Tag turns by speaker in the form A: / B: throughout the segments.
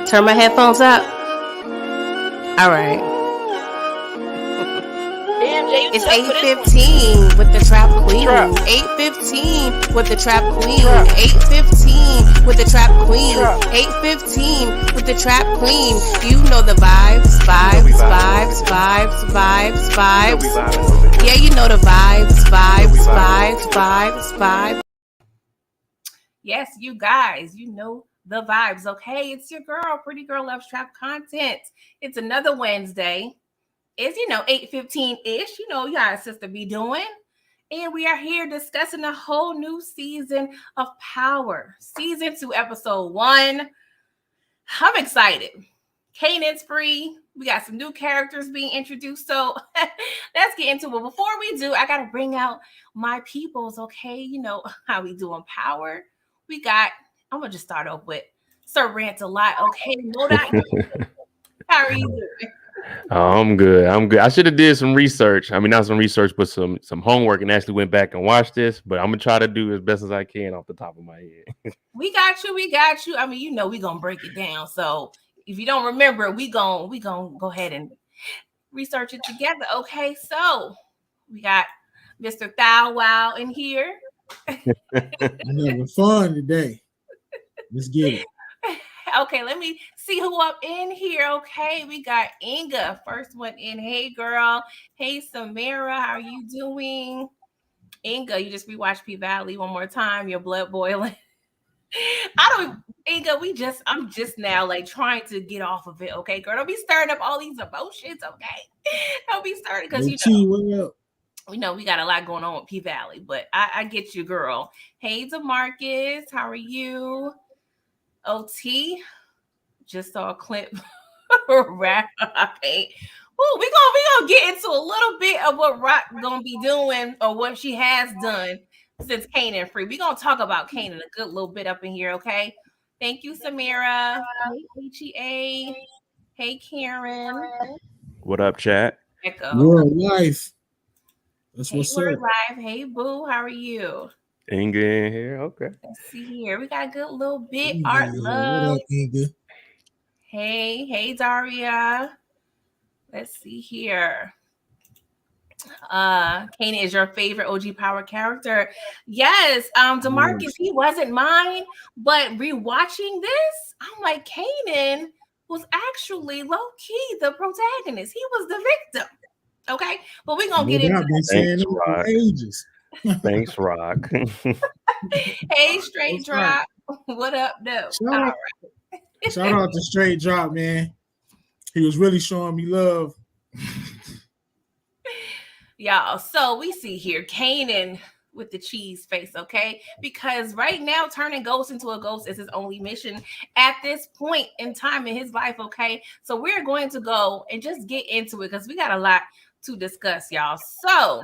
A: Turn my headphones up. All right. It's 8:15 with the Trap Queen. 8:15 with the Trap Queen. 8:15 with the Trap Queen. 8:15 with the Trap Queen. You know the vibes. Yeah, you know the vibes. Yes, you guys, you know the vibes. Okay, it's your girl, Pretty Girl Loves Trap Content. It's another Wednesday. It's 8:15-ish. You know, y'all sister be doing. And we are here discussing a whole new season of Power. Season 2, episode 1. I'm excited. Kanan's free. We got some new characters being introduced. So let's get into it. Before we do, I got to bring out my peoples, okay? You know how we doing Power. I'm going to just start off with Sir Rant a Lot, okay? How are you doing?
B: I'm good. I should have did some research. I mean, not some research, but some homework, and actually went back and watched this. But I'm gonna try to do as best as I can off the top of my head.
A: We got you. I mean, we're gonna break it down. So if you don't remember, we gonna go ahead and research it together. Okay, so we got Mr. Thou Wow in here.
C: I'm having fun today. Let's get it.
A: Okay, let me see who up in here. Okay, we got Inga, first one in. Hey, girl. Hey, Samara, how are you doing? Inga, you just rewatched P Valley one more time. Your blood boiling. Inga, I'm just now like trying to get off of it. Okay, girl, don't be stirring up all these emotions. Okay, don't be stirring because we know we got a lot going on with P Valley, but I get you, girl. Hey, DeMarcus, how are you? OT, just saw a clip. Okay. Ooh, we gonna get into a little bit of what Rock gonna be doing or what she has done since Kanan free. We gonna talk about Kanan a good little bit up in here, okay? Thank you, Samara. Hey, HEA. Hey, Karen.
B: What up, chat?
C: World life. That's
A: hey,
C: what's
A: Word
C: up.
A: Life. Hey, Boo. How are you?
B: Inga in here. Okay.
A: Let's see here. We got a good little bit.
C: Inga,
A: Art Love.
C: What up, Inga?
A: Hey, Daria. Let's see here. Kanan is your favorite OG Power character. Yes, DeMarcus, he wasn't mine, but rewatching this, I'm like, Kanan was actually low-key the protagonist. He was the victim. Okay, but we're gonna get into
B: that. Ages. Thanks, Rock.
A: Hey, Straight Drop. What up, though?
C: Shout out to Straight Drop, man. He was really showing me love.
A: Y'all, so we see here Kanan with the cheese face, okay? Because right now, turning ghost into a ghost is his only mission at this point in time in his life, okay? So we're going to go and just get into it because we got a lot to discuss, y'all. So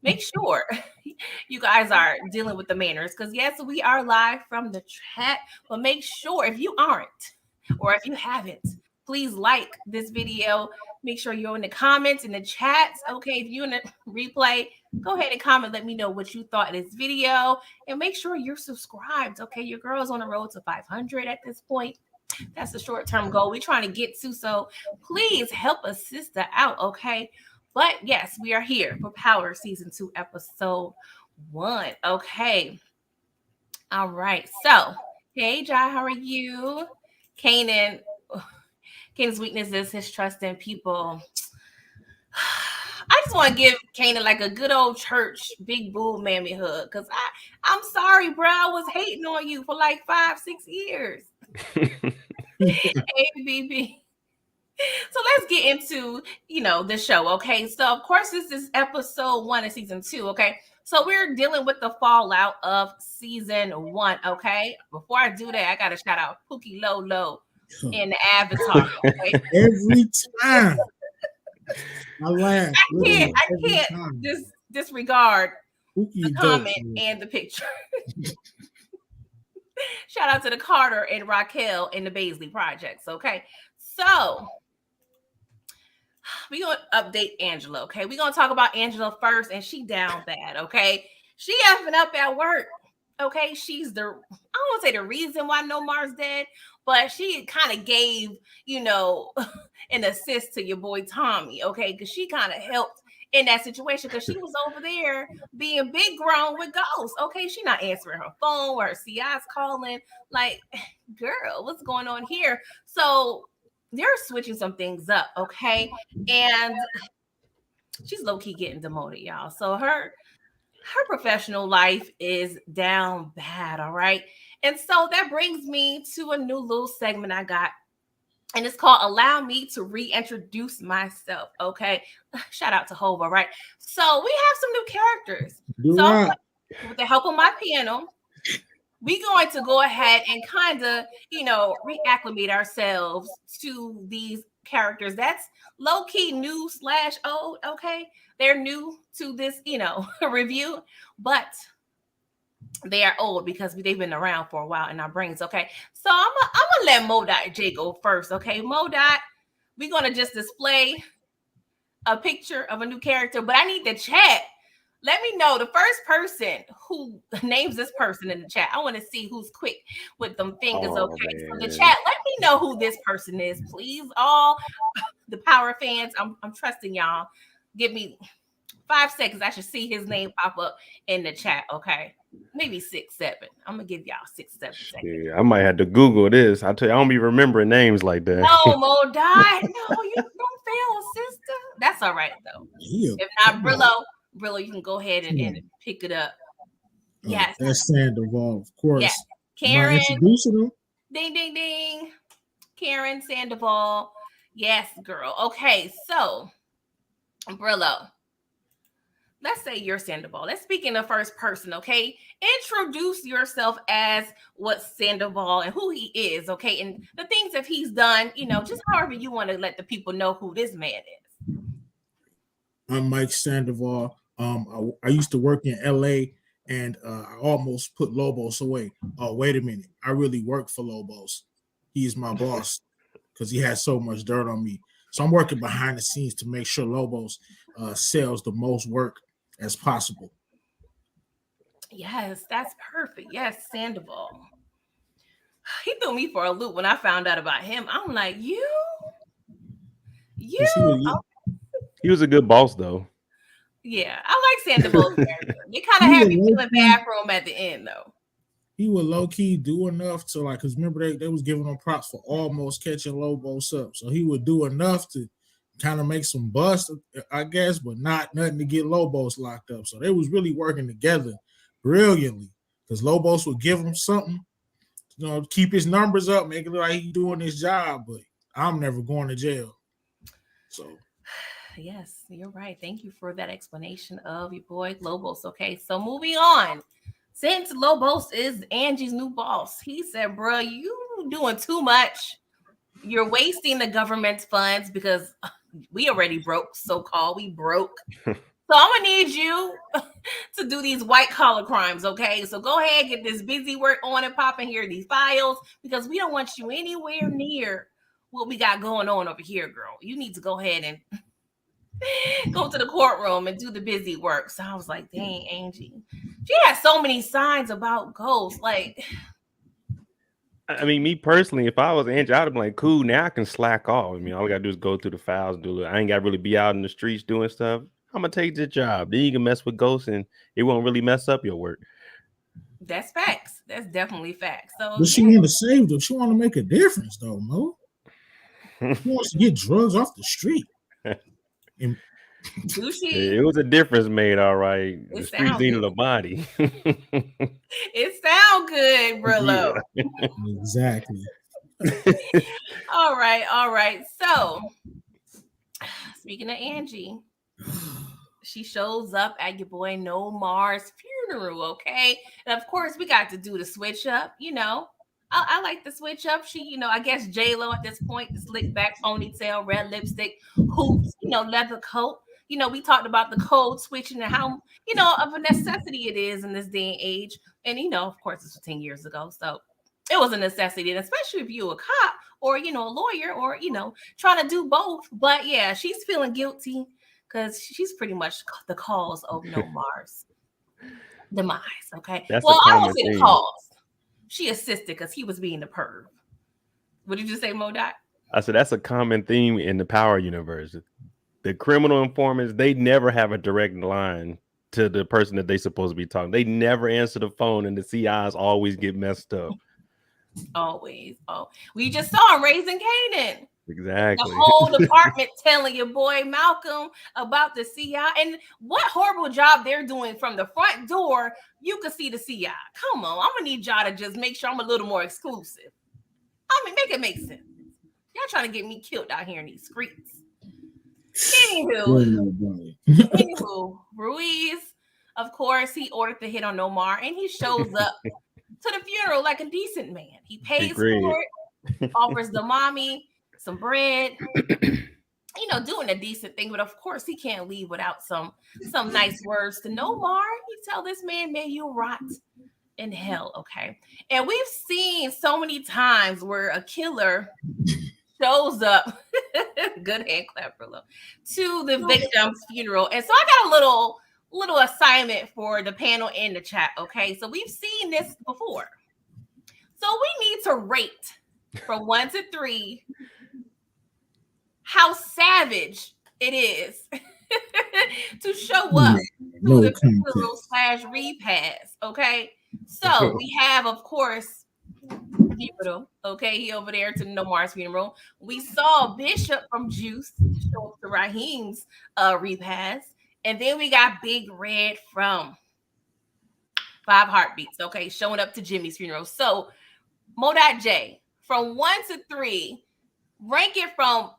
A: make sure you guys are dealing with the manners because, yes, we are live from the chat, but make sure if you aren't or if you haven't, please like this video. Make sure you're in the comments, in the chats. Okay, if you're in the replay, go ahead and comment. Let me know what you thought of this video. And make sure you're subscribed. Okay, your girl's on the road to 500 at this point. That's the short-term goal we're trying to get to. So please help a sister out, okay? But yes, we are here for Power Season 2, Episode 1. Okay. All right. So, hey, Jai, how are you? Kanan's weakness is his trust in people. I just want to give Kanan like a good old church big boo mammy hug because I'm sorry, bro. I was hating on you for like 5-6 years. Hey, BB. So let's get into, the show, okay? So, of course, this is episode 1 of season 2, okay? So we're dealing with the fallout of season 1, okay? Before I do that, I got to shout out Pookie Lolo in the Avatar, okay?
C: Every time. I laugh.
A: I can't just disregard the comment and the picture. Shout out to the Carter and Raquel in the Baisley projects, okay? So we're going to update Angela, okay? We're going to talk about Angela first, and she down bad, okay? She effing up at work, okay? She's I don't want to say the reason why No Mar's dead, but she kind of gave, an assist to your boy Tommy, okay? Because she kind of helped in that situation because she was over there being big grown with Ghost. Okay, she not answering her phone or her CI's calling. Like, girl, what's going on here? So they're switching some things up, okay? And she's low-key getting demoted, y'all. So her professional life is down bad, all right? And so that brings me to a new little segment I got. And it's called Allow Me to Reintroduce Myself. Okay. Shout out to Hova, right? So we have some new characters. With the help of my piano, we're going to go ahead and kind of, reacclimate ourselves to these characters. That's low-key new / old. Okay. They're new to this, review, but they are old because they've been around for a while in our brains. Okay. So I'm gonna let Mo.J J go first. Okay. Mo.Dot, we're gonna just display a picture of a new character, but I need the chat. Let me know the first person who names this person in the chat. I want to see who's quick with them fingers. Okay.
B: Man.
A: So the chat, let me know who this person is, please. All the power fans, I'm trusting y'all. Give me 5 seconds. I should see his name pop up in the chat. Okay. Maybe 6, 7. I'm gonna give y'all 6, 7 seconds.
B: Yeah, I might have to Google this. I tell you, I don't be remembering names like that.
A: No, Mo.Dot. No, you don't fail, sister. That's all right though. If not, Brillo, you can go ahead and pick it up. Yes,
C: that's Sandoval, of course.
A: Yes, Karen.
C: Introducing them.
A: Ding, ding, ding. Karen Sandoval. Yes, girl. Okay, so Brillo. Let's say you're Sandoval. Let's speak in the first person, okay? Introduce yourself as what Sandoval and who he is, okay? And the things that he's done, just however you want to let the people know who this man is.
C: I'm Mike Sandoval. I used to work in LA and I almost put Lobos away. Oh, wait a minute. I really work for Lobos. He's my boss because he has so much dirt on me. So I'm working behind the scenes to make sure Lobos sells the most work as possible.
A: Yes, that's perfect. Yes, Sandoval. He threw me for a loop when I found out about him. I'm like, you?
C: He
B: was a good boss, though.
A: Yeah, I like Sandoval's character. They kind of had me feeling bathroom at the end, though.
C: He would low-key do enough to, because remember they was giving him props for almost catching Lobos up. So he would do enough to kind of make some bust, I guess, but nothing to get Lobos locked up. So they was really working together brilliantly because Lobos would give him something, keep his numbers up, make it look like he's doing his job, but I'm never going to jail. So
A: yes, you're right. Thank you for that explanation of your boy Lobos. Okay, so moving on. Since Lobos is Angie's new boss, he said, bro, you doing too much. You're wasting the government's funds because we already broke, so-called. We broke. So I'm going to need you to do these white-collar crimes, okay? So go ahead, get this busy work on and popping here, these files, because we don't want you anywhere near what we got going on over here, girl. You need to go ahead and go to the courtroom and do the busy work. So I was like, dang, Angie. She has so many signs about ghosts. Like,
B: I mean, me personally, if I was Angie, I'd have been like, cool, now I can slack off. I mean, all I gotta do is go through the files, I ain't gotta really be out in the streets doing stuff. I'm gonna take the job. Then you can mess with ghosts and it won't really mess up your work.
A: That's facts. That's definitely facts. So
C: but she want to save them. She want to make a difference though, Mo. She wants to get drugs off the street. And
A: do she?
B: It was a difference made, all right. The streets needed a body.
A: It sound good, Brillo.
C: Yeah. Exactly.
A: All right. So, speaking of Angie, she shows up at your boy No Mar's funeral, okay? And of course, we got to do the switch up, I like the switch up. She, I guess J-Lo at this point, the slick back ponytail, red lipstick, hoops, leather coat. We talked about the code switching and how, of a necessity it is in this day and age. And, of course, this was 10 years ago. So it was a necessity, and especially if you're a cop or, a lawyer or, trying to do both. But yeah, she's feeling guilty because she's pretty much the cause of No Mar's demise. Okay.
B: That's
A: well, I won't say the cause. She assisted because he was being the perv. What did you say, Modot?
B: I said that's a common theme in the Power universe. The criminal informants, they never have a direct line to the person that they supposed to be talking. They never answer the phone, and the CIs always get messed up.
A: Always. Oh, we just saw him Raising Kanan.
B: Exactly.
A: The whole department telling your boy Malcolm about the CI and what horrible job they're doing from the front door. You can see the CI. Come on, I'm gonna need y'all to just make sure I'm a little more exclusive. I mean, make it make sense. Y'all trying to get me killed out here in these streets. Anywho, Ruiz, of course, he ordered the hit on Omar, and he shows up to the funeral like a decent man. He pays for it, offers the mommy some bread, doing a decent thing. But of course, he can't leave without some nice words to Omar. He tell this man, "May you rot in hell." Okay, and we've seen so many times where a killer shows up, good hand clap, Brillo, to the victim's funeral. And so I got a little assignment for the panel in the chat. Okay, so we've seen this before. So we need to rate from 1 to 3 how savage it is to show up to the funeral / repast. Okay, so we have, of course, okay, he over there to Nomar's funeral. We saw Bishop from Juice show up to Raheem's repast, and then we got Big Red from 5 Heartbeats, okay, showing up to Jimmy's funeral. So Modot J, from 1 to 3, rank it from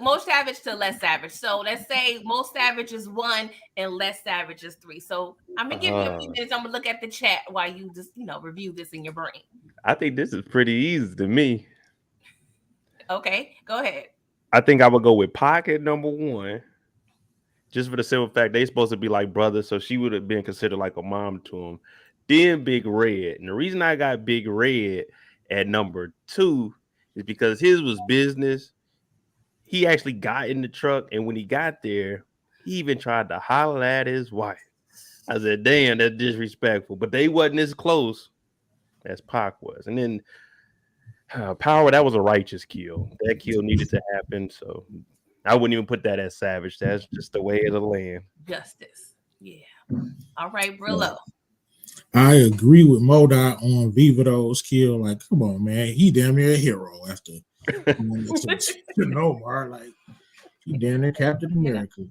A: most savage to less savage. So let's say most savage is 1 and less savage is 3. So I'm gonna give you a few minutes. I'm gonna look at the chat while you just review this in your brain.
B: I think this is pretty easy to me.
A: Okay, go ahead.
B: I think I would go with Pocket number 1, just for the simple fact they supposed to be like brothers, so she would have been considered like a mom to him. Then Big Red, and the reason I got Big Red at number 2 is because his was business. He actually got in the truck, and when he got there, he even tried to holler at his wife. I said, damn, that's disrespectful. But they wasn't as close as Pac was. And then Power, that was a righteous kill. That kill needed to happen, so I wouldn't even put that as savage. That's just the way of the land.
A: Justice. Yeah. All right, Brillo.
C: I agree with Modot on Vivado's kill. Like, come on, man. He damn near a hero after Omar. Like, he damn near Captain America.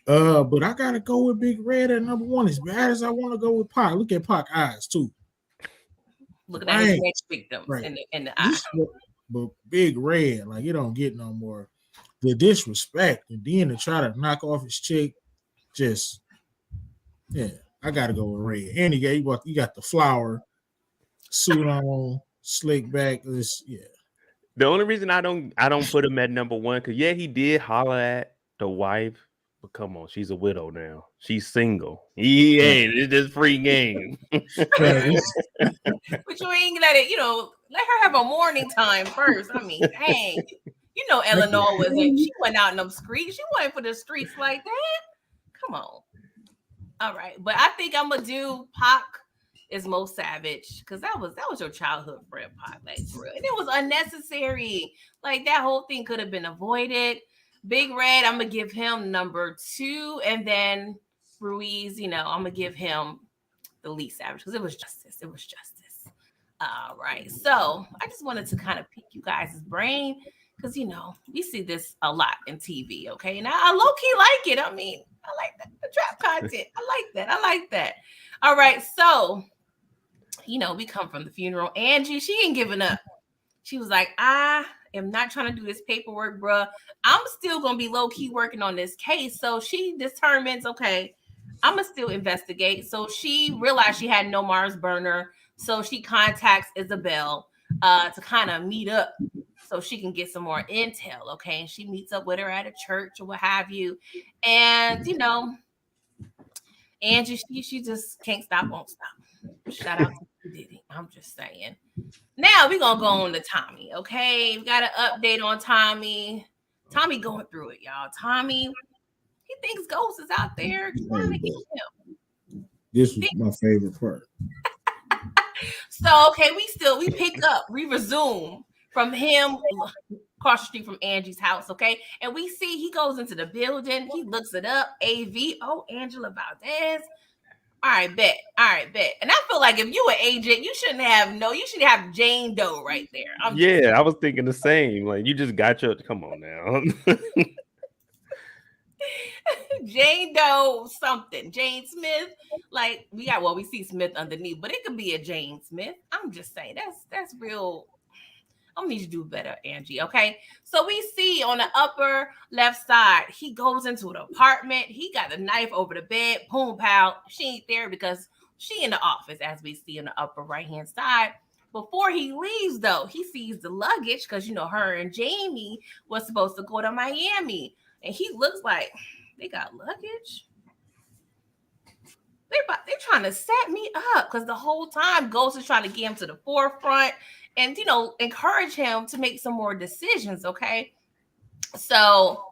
C: But I gotta go with Big Red at number 1. As bad as I want to go with Pac. Look at Pac's eyes too.
A: Looking at his next victim in the eye.
C: But Big Red, like, you don't get no more. The disrespect, and then to try to knock off his chick, just I gotta go with Red. And you got the flower suit on, slick back.
B: The only reason I don't put him at number 1, because he did holler at the wife, but come on, she's a widow now. She's single. It's just free game.
A: But you ain't let her have a morning time first. I mean, dang. Eleanor she went out in them streets. She went for the streets like that. Come on. All right. But I think I'm gonna do Pac is most savage, because that was your childhood friend, Pac, like, for real. And it was unnecessary. Like, that whole thing could have been avoided. Big Red, I'm gonna give him number 2, and then Ruiz, I'm gonna give him the least savage, because it was justice. All right. So I just wanted to kind of pick you guys' brain, because we see this a lot in TV. Okay, and I low-key like it. I mean, I like that, the trap content. I like that. All right. So we come from the funeral. Angie, she ain't giving up. She was like, I am not trying to do this paperwork, bruh. I'm still going to be low-key working on this case. So she determines, okay, I'm going to still investigate. So she realized she had no Mars burner. So she contacts Isabel to kind of meet up so she can get some more intel, okay? And she meets up with her at a church or what have you. And, Angie, she just can't stop, won't stop. Shout out to Diddy. I'm just saying. Now we're going to go on to Tommy, okay? We got an update on Tommy. Tommy going through it, y'all. Tommy, he thinks Ghost is out there trying to get him.
C: This was my favorite part.
A: So okay, we resume from him across the street from Angie's house, okay? And we see he goes into the building, he looks it up, AV, oh, Angela Valdez. All right, bet. And I feel like if you an agent, you should have Jane Doe right there.
B: I was thinking the same. Like, you just got your, come on now.
A: Jane Doe something. Jane Smith. Like, we see Smith underneath, but it could be a Jane Smith. I'm just saying, that's real. I need you to do better, Angie. Okay. So we see on the upper left side, he goes into an apartment. He got a knife over the bed. Boom, pow. She ain't there because she in the office, as we see in the upper right-hand side. Before he leaves, though, he sees the luggage because, her and Jamie was supposed to go to Miami. And he looks like, they got luggage? They're trying to set me up because the whole time Ghost is trying to get him to the forefront and, encourage him to make some more decisions, okay? So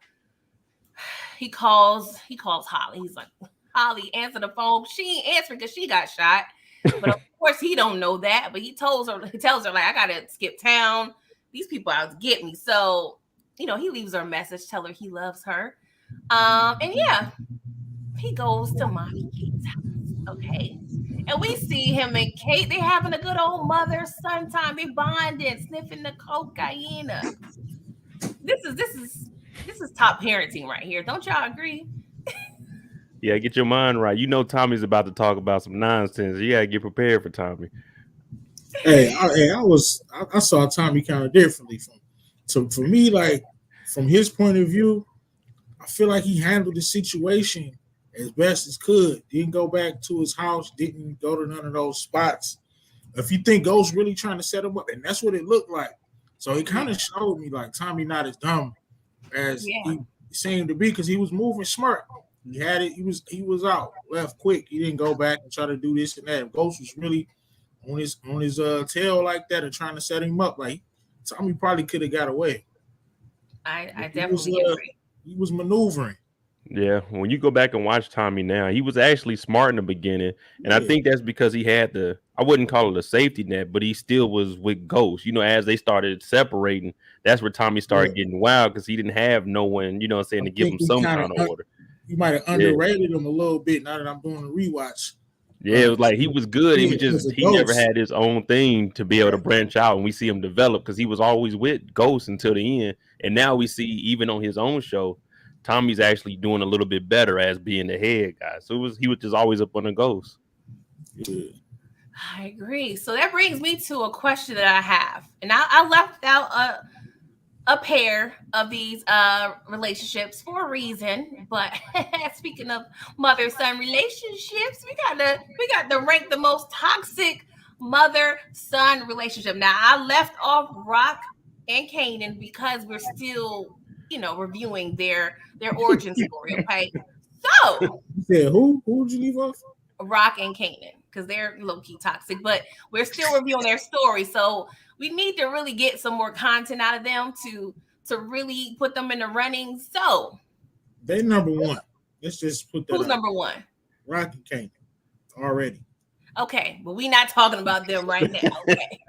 A: he calls Holly. He's like, Holly, answer the phone. She ain't answering because she got shot. But of course, he don't know that. But he tells her, like, I got to skip town. These people out to get me. So, he leaves her a message, tell her he loves her. And yeah, he goes to Mommy Kate's house, okay? And we see him and Kate, they having a good old mother-son time. They bonding, sniffing the cocaine. This is top parenting right here. Don't y'all agree?
B: Yeah, get your mind right. Tommy's about to talk about some nonsense. You gotta get prepared for Tommy.
C: I saw Tommy kind of differently. For me, like, from his point of view, I feel like he handled the situation as best as could. Didn't go back to his house. Didn't go to none of those spots. If you think Ghost really trying to set him up, and that's what it looked like. So he kind of showed me like Tommy not as dumb as he seemed to be because he was moving smart. He had it. He was out, left quick. He didn't go back and try to do this and that. If Ghost was really on his tail like that and trying to set him up, like Tommy probably could have got away.
A: I definitely agree.
C: He was maneuvering.
B: Yeah, when you go back and watch Tommy now, he was actually smart in the beginning. And I think that's because he had I wouldn't call it a safety net, but he still was with Ghost. As they started separating, that's where Tommy started getting wild because he didn't have no one, to give him some kind of order.
C: You might have underrated him a little bit now that I'm doing a rewatch.
B: Yeah, it was like he was good. He was just he never had his own thing to be able to branch out, and we see him develop because he was always with Ghost until the end. And now we see even on his own show, Tommy's actually doing a little bit better as being the head guy. So he was just always up on the Ghost.
C: Yeah.
A: I agree. So that brings me to a question that I have, and I left out a pair of these relationships for a reason. But speaking of mother-son relationships, we got to rank the most toxic mother-son relationship. Now I left off Rock and Kanan because we're still, reviewing their origin story. Okay, so
C: yeah, who would you leave off?
A: Rock and Kanan, because they're low-key toxic, but we're still reviewing their story. So we need to really get some more content out of them to really put them in the running. So
C: they number one. Let's just put that.
A: Who's number one?
C: Rock and Kanan already.
A: Okay, but we're not talking about them right now. Okay.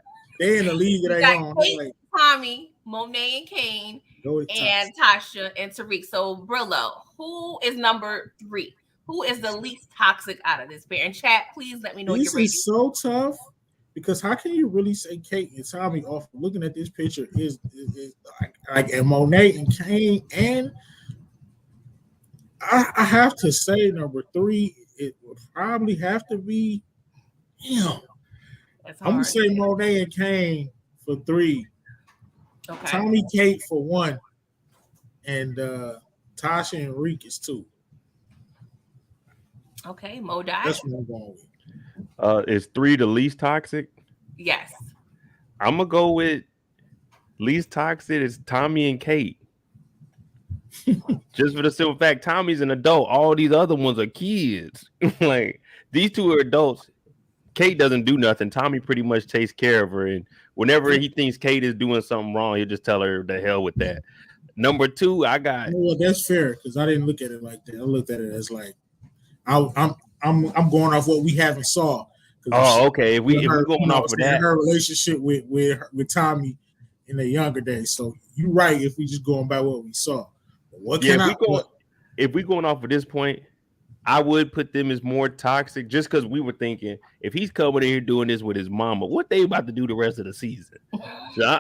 C: They in the league that they on.
A: Kate, Tommy, Monet, and Kane, and Tasha and Tariq. So Brillo, who is number 3? Who is the least toxic out of this pair? And chat, please let me know.
C: This is so tough because how can you really say Kate and Tommy off looking at this picture is like and Monet and Kane, and I have to say number 3, it would probably have to be him. I'm gonna say Monet and Kane for 3.
A: Okay.
C: Tommy, Kate for 1, and Tasha and Reek is 2.
A: Okay, Modai.
C: That's what I'm going with.
B: Is 3 the least toxic?
A: Yes.
B: I'm gonna go with least toxic is Tommy and Kate. Just for the simple fact, Tommy's an adult. All these other ones are kids. Like, these 2 are adults. Kate doesn't do nothing. Tommy pretty much takes care of her, and whenever he thinks Kate is doing something wrong, he'll just tell her the hell with that. Number 2, I got.
C: Well, that's fair because I didn't look at it like that. I looked at it as like I'm going off what we haven't saw.
B: Oh, okay. If we going off of that,
C: her relationship with Tommy in the younger days. So you're right if we just going by what we saw. But what
B: yeah.
C: can I?
B: If we going off of this point, I would put them as more toxic just because we were thinking if he's coming in here doing this with his mama, what they about to do the rest of the season? So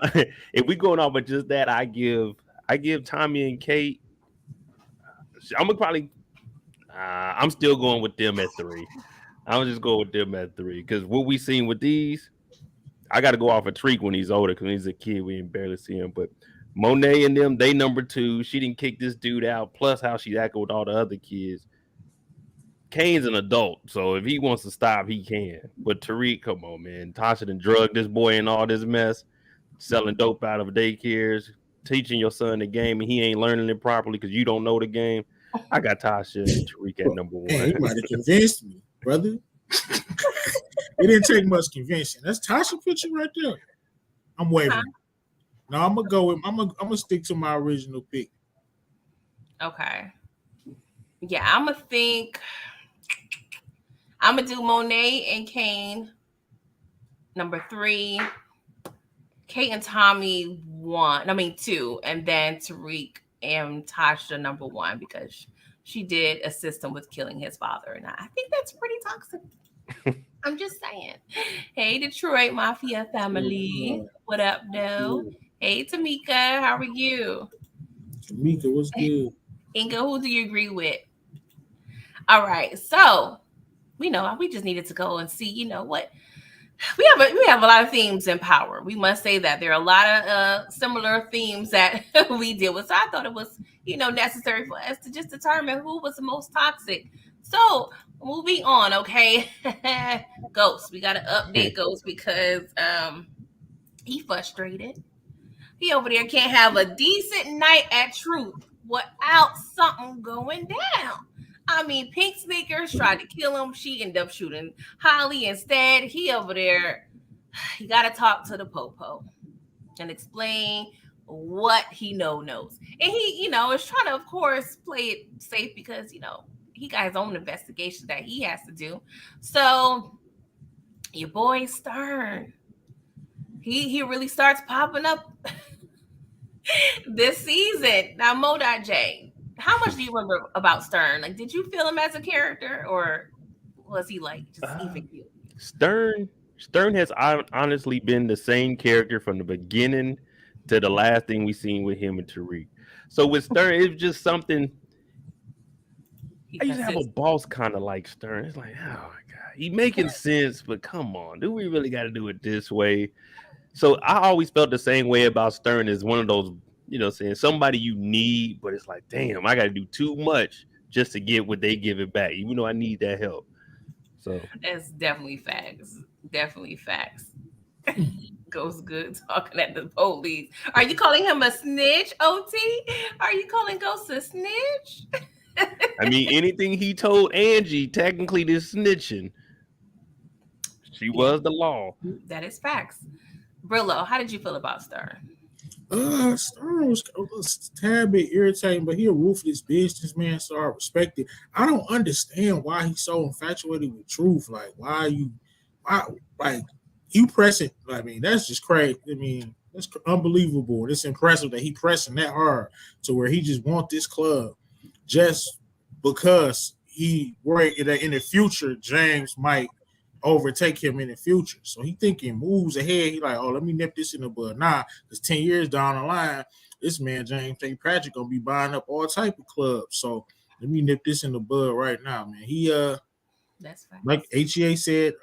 B: if we going off of just that, I give Tommy and Kate. I'm gonna probably. I'm still going with them at 3. I'm just going with them at 3 because what we seen with these, I got to go off of Treek when he's older because when he's a kid we ain't barely see him. But Monet and them, they number 2. She didn't kick this dude out. Plus how she acted with all the other kids. Kane's an adult, so if he wants to stop, he can. But Tariq, come on, man. Tasha done drugged this boy in all this mess, selling dope out of daycares, teaching your son the game, and he ain't learning it properly because you don't know the game. I got Tasha and Tariq at number 1.
C: Man, you might have convinced me, brother. It didn't take much convincing. That's Tasha picture right there. I'm waving. No, I'm gonna go with. I'm gonna stick to my original pick.
A: Okay. Yeah, I'm gonna do Monet and Kane number 3. Kate and Tommy 2, and then Tariq and Tasha number 1 because she did assist him with killing his father, and I think that's pretty toxic. I'm just saying. Hey, Detroit Mafia family, what up, though? Hey, Tamika, how are you?
C: Tamika, what's good?
A: Inga, who do you agree with? All right, so we just needed to go and see. You know what? We have a lot of themes in Power. We must say that there are a lot of similar themes that we deal with. So I thought it was necessary for us to just determine who was the most toxic. So moving on, okay. Ghost, we got to update Ghost because he frustrated. He over there can't have a decent night at Truth without something going down. I mean, Pink Sneakers tried to kill him. She ended up shooting Holly instead. He over there, he got to talk to the Popo and explain what he knows. And he, is trying to, of course, play it safe because, he got his own investigation that he has to do. So your boy Stern, he really starts popping up this season. Now, Mo.J, how much do you remember about Stern? Like, did you feel him as a character, or was he like just even cute?
B: Stern has honestly been the same character from the beginning to the last thing we seen with him and Tariq. So with Stern, it's just something. I used to have a boss kind of like Stern. It's like, oh my god, he making sense, but come on, do we really got to do it this way? So I always felt the same way about Stern as one of those, saying somebody you need, but it's like, damn, I got to do too much just to get what they give it back, even though I need that help. So
A: that's definitely facts. Definitely facts. Goes good talking at the police. Are you calling him a snitch, OT? Are you calling Ghost a snitch?
B: I mean, anything he told Angie, technically this snitching. She was the law.
A: That is facts. Brillo, how did you feel about Stern?
C: Stern was a tad bit irritating, but he a ruthless businessman, so I respect it. I don't understand why he's so infatuated with Truth. Like, why you press it? I mean, that's just crazy. I mean, that's unbelievable. It's impressive that he pressing that hard to where he just want this club just because he worried that in the future James might overtake him in the future. So he thinking moves ahead. He like, oh, let me nip this in the bud. Nah, because 10 years down the line, this man James St. Patrick gonna be buying up all type of clubs. So let me nip this in the bud right now, man. He
A: that's fine.
C: Like HEA said,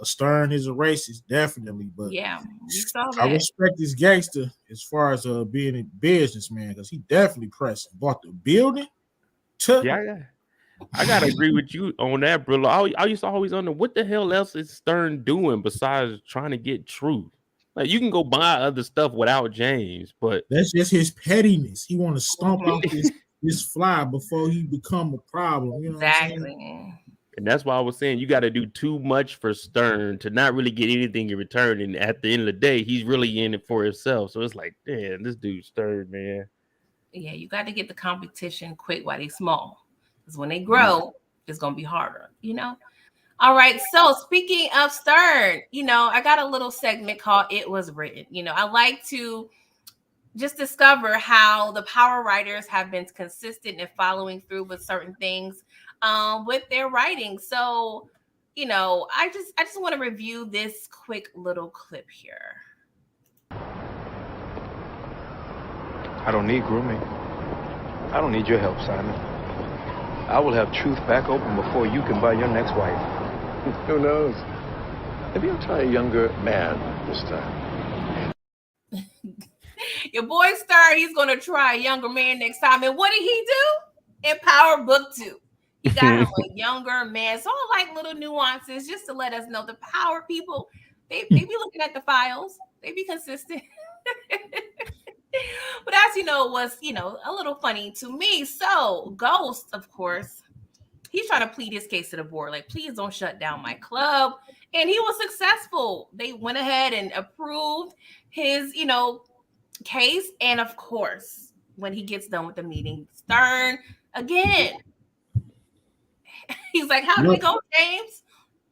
C: Stern is a racist, definitely. But
A: yeah, you saw that.
C: I respect this gangster as far as being a businessman because he definitely pressing. Bought the building.
B: Yeah. I gotta agree with you on that, bro. I used to always wonder what the hell else is Stern doing besides trying to get Truth. Like, you can go buy other stuff without James, but
C: that's just his pettiness. He want to stomp out this fly before he become a problem. You know
A: exactly.
C: What I'm saying?
B: And that's why I was saying you got to do too much for Stern to not really get anything in return. And at the end of the day, he's really in it for himself. So it's like, damn, this dude's Stern, man.
A: Yeah, you got to get the competition quick while they small. Because when they grow, it's going to be harder, All right. So speaking of Stern, I got a little segment called It Was Written. I like to just discover how the power writers have been consistent in following through with certain things with their writing. So, I just want to review this quick little clip here.
D: I don't need grooming. I don't need your help, Simon. I will have truth back open before you can buy your next wife.
E: Who knows? Maybe I'll try a younger man this time.
A: Your boy Star, he's going to try a younger man next time. And what did he do? In Power Book 2. He got him a younger man. So I like little nuances just to let us know the power people, they be looking at the files. They be consistent. But as you know, it was, a little funny to me. So Ghost, of course, he's trying to plead his case to the board. Like, please don't shut down my club. And he was successful. They went ahead and approved his, case. And of course, when he gets done with the meeting, Stern again. He's like, how did we go, James?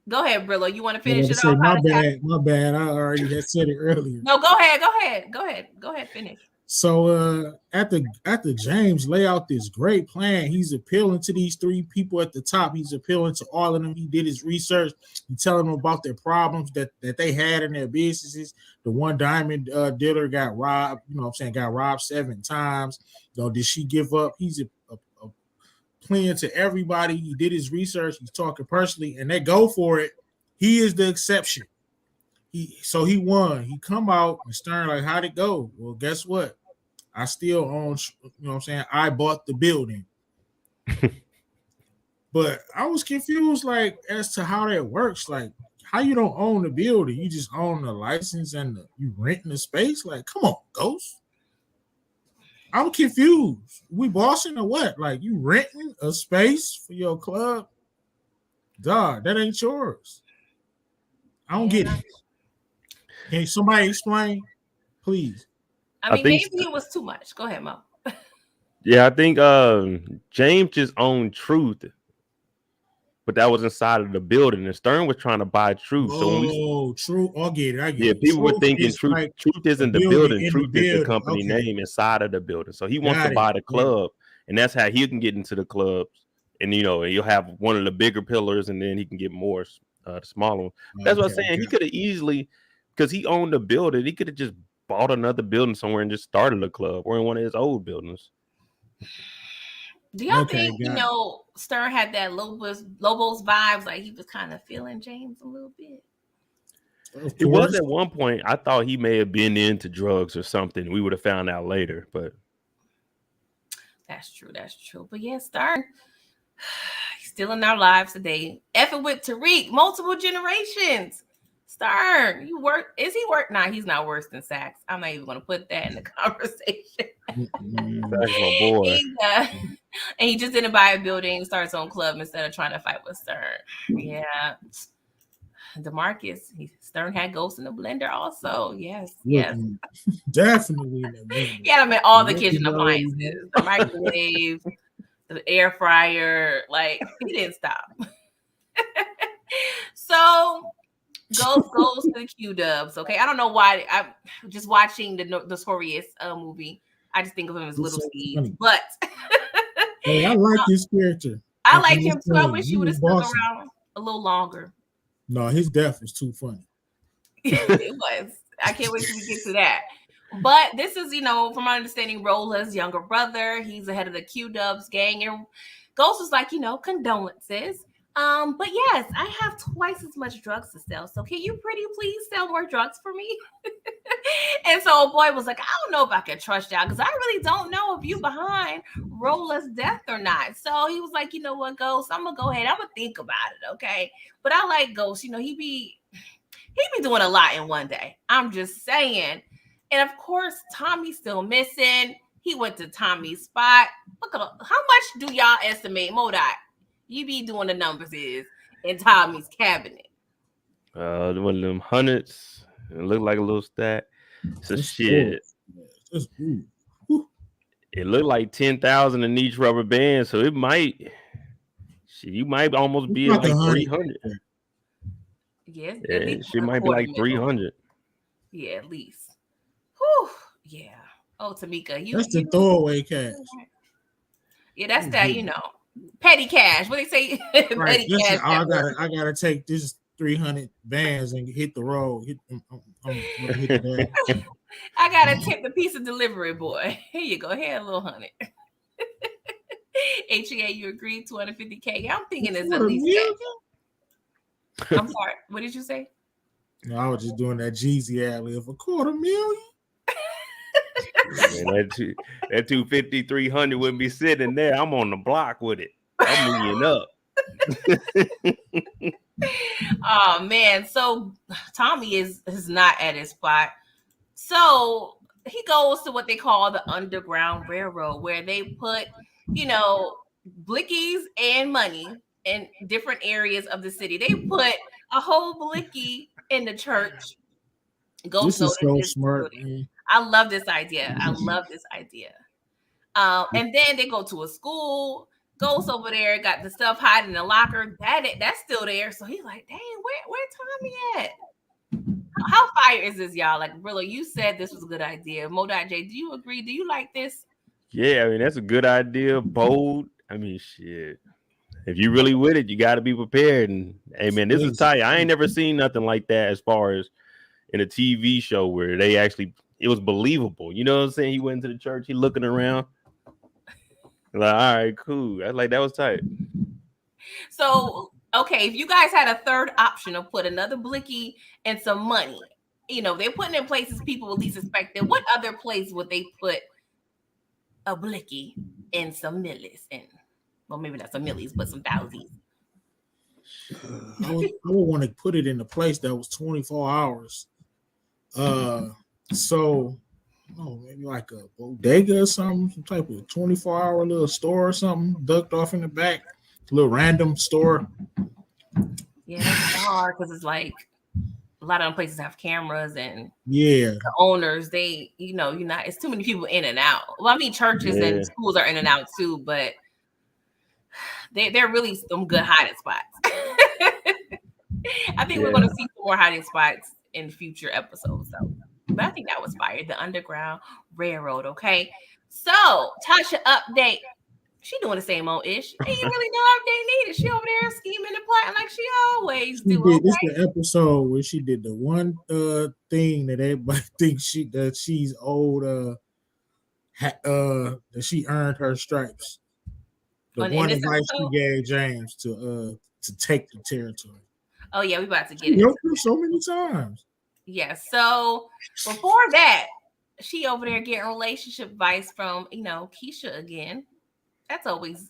A: Go ahead, Brillo. You want to finish it off?
C: My bad. I already had said it earlier.
A: No, go ahead. Finish.
C: So after James lay out this great plan, he's appealing to these three people at the top. He's appealing to all of them. He did his research. He's telling them about their problems that they had in their businesses. The one diamond dealer got robbed. Got robbed 7 times. Did she give up? He's playing to everybody. He did his research. He's talking personally, and they go for it. He is the exception. He won. He come out and Stern like, how'd it go? Well, guess what? I still own, I bought the building. But I was confused, like, as to how that works. Like, how you don't own the building? You just own the license and you renting the space? Like, come on, Ghost. I'm confused. We bossing or what? Like, you renting a space for your club? Dog, that ain't yours. I don't get it. Can somebody explain, please?
A: I mean, maybe it was too much. Go ahead, Mo.
B: Yeah, I think James just owned Truth, but that was inside of the building. And Stern was trying to buy Truth.
C: Truth. I get it.
B: Yeah, people were thinking Truth isn't the building. Truth is the company name inside of the building. So he wants to buy the club, and that's how he can get into the clubs. And you'll have one of the bigger pillars, and then he can get more the smaller one. That's what I'm saying. He could have easily, because he owned the building, he could have just bought another building somewhere and just started a club or in one of his old buildings.
A: Do y'all think, Stern had that Lobos vibes? Like he was kind of feeling James a little bit?
B: He was at one point. I thought he may have been into drugs or something. We would have found out later, but
A: that's true. But yeah, Stern, he's still in our lives today. Effing with Tariq, multiple generations. Stern, is he work? Nah, he's not worse than Sachs. I'm not even going to put that in the conversation.
B: That's my boy.
A: And he just didn't buy a building and start his own club instead of trying to fight with Stern. Yeah. DeMarcus, Stern had Ghost in the blender also. Yes.
C: Definitely in the blender.
A: Yeah, I mean, all the kitchen appliances, the microwave, the air fryer. Like, he didn't stop. So Ghost goes to the Q-Dubs. Okay, I don't know why. I'm just watching the Notorious movie. I just think of him as Little Steve, but
C: hey, I like his character.
A: I like him too. I wish he would have stuck around a little longer.
C: No, his death was too funny.
A: It was. I can't wait till we get to that. But this is, from my understanding, Rola's younger brother. He's the head of the Q-Dubs gang, and Ghost was like, condolences. But yes, I have twice as much drugs to sell. So can you pretty please sell more drugs for me? And so a boy was like, I don't know if I can trust y'all because I really don't know if you behind Rola's death or not. So he was like, you know what, Ghost, I'm gonna go ahead. I'm gonna think about it, okay? But I like Ghost. He be doing a lot in one day. I'm just saying. And of course, Tommy's still missing. He went to Tommy's spot. Look at how much do y'all estimate, Modot? You be doing the numbers is in Tommy's cabinet.
B: One of them hundreds. It looked like a little stack. So shit. It looked like 10,000 in each rubber band. So it might. Shit, you might almost be at like 300.
A: Yes, at
B: Yeah,
A: least
B: she
A: a
B: might be
A: quarter
B: like
A: mil.
B: 300.
A: Yeah, at least. Whew. Yeah. Oh, Tamika,
C: That's the throwaway cash.
A: Yeah, that's that, petty cash. What they say?
C: Right.
A: Petty
C: Listen,
A: cash.
C: I gotta take this 300 bands and hit the road. I'm gonna hit the dash.
A: I gotta tip the piece of delivery boy. Here you go. Here, a little $100. HEA, you agreed 250K. I'm thinking it's at least that. I'm sorry. What did you say?
C: No, I was just doing that Jeezy alley of $250,000.
B: Man, that 250, 300 wouldn't be sitting there. I'm on the block with it. I'm moving up.
A: Oh man, so Tommy is not at his spot. So he goes to what they call the Underground Railroad, where they put, blickies and money in different areas of the city. They put a whole blicky in the church. Ghost
C: This is so
A: notice
C: smart,
A: included.
C: man.
A: I love this idea. And then they go to a school. Ghost over there got the stuff hiding in the locker. That's still there. So he's like, dang, where Tommy at? How fire is this, y'all? Like, really, you said this was a good idea. Mo.J, do you agree? Do you like this?
B: Yeah, I mean, that's a good idea. Bold. I mean, shit. If you really with it, you got to be prepared. And hey, man, this is tight. I ain't never seen nothing like that as far as in a TV show where they actually, it was believable. You know what I'm saying? He went to the church, he looking around. Like, all right, cool. I like that was tight.
A: So, okay, if you guys had a third option of put another blicky and some money, they're putting in places people would least expect it. What other place would they put a blicky and some millies in? Well, maybe not some millies, but some thousands.
C: I would want to put it in a place that was 24 hours. So maybe like a bodega or something, some type of 24-hour little store or something, ducked off in the back, a little random store.
A: Yeah, that's hard because it's like a lot of them places have cameras and
C: the
A: owners, they, it's too many people in and out. Well, I mean, churches and schools are in and out too, but they're really some good hiding spots. I think we're going to see some more hiding spots in future episodes. So, but I think that was fire. The Underground Railroad. Okay. So Tasha update. She doing the same old ish. Ain't really no update needed. She over there scheming and plotting like she always do.
C: Okay? This is the episode where she did the one thing that everybody thinks she's old. That she earned her stripes. The one advice she gave James to take the territory.
A: Oh yeah, we about to get it.
C: Helped her so many times.
A: Yeah. So before that, she over there getting relationship advice from Keisha again. That's always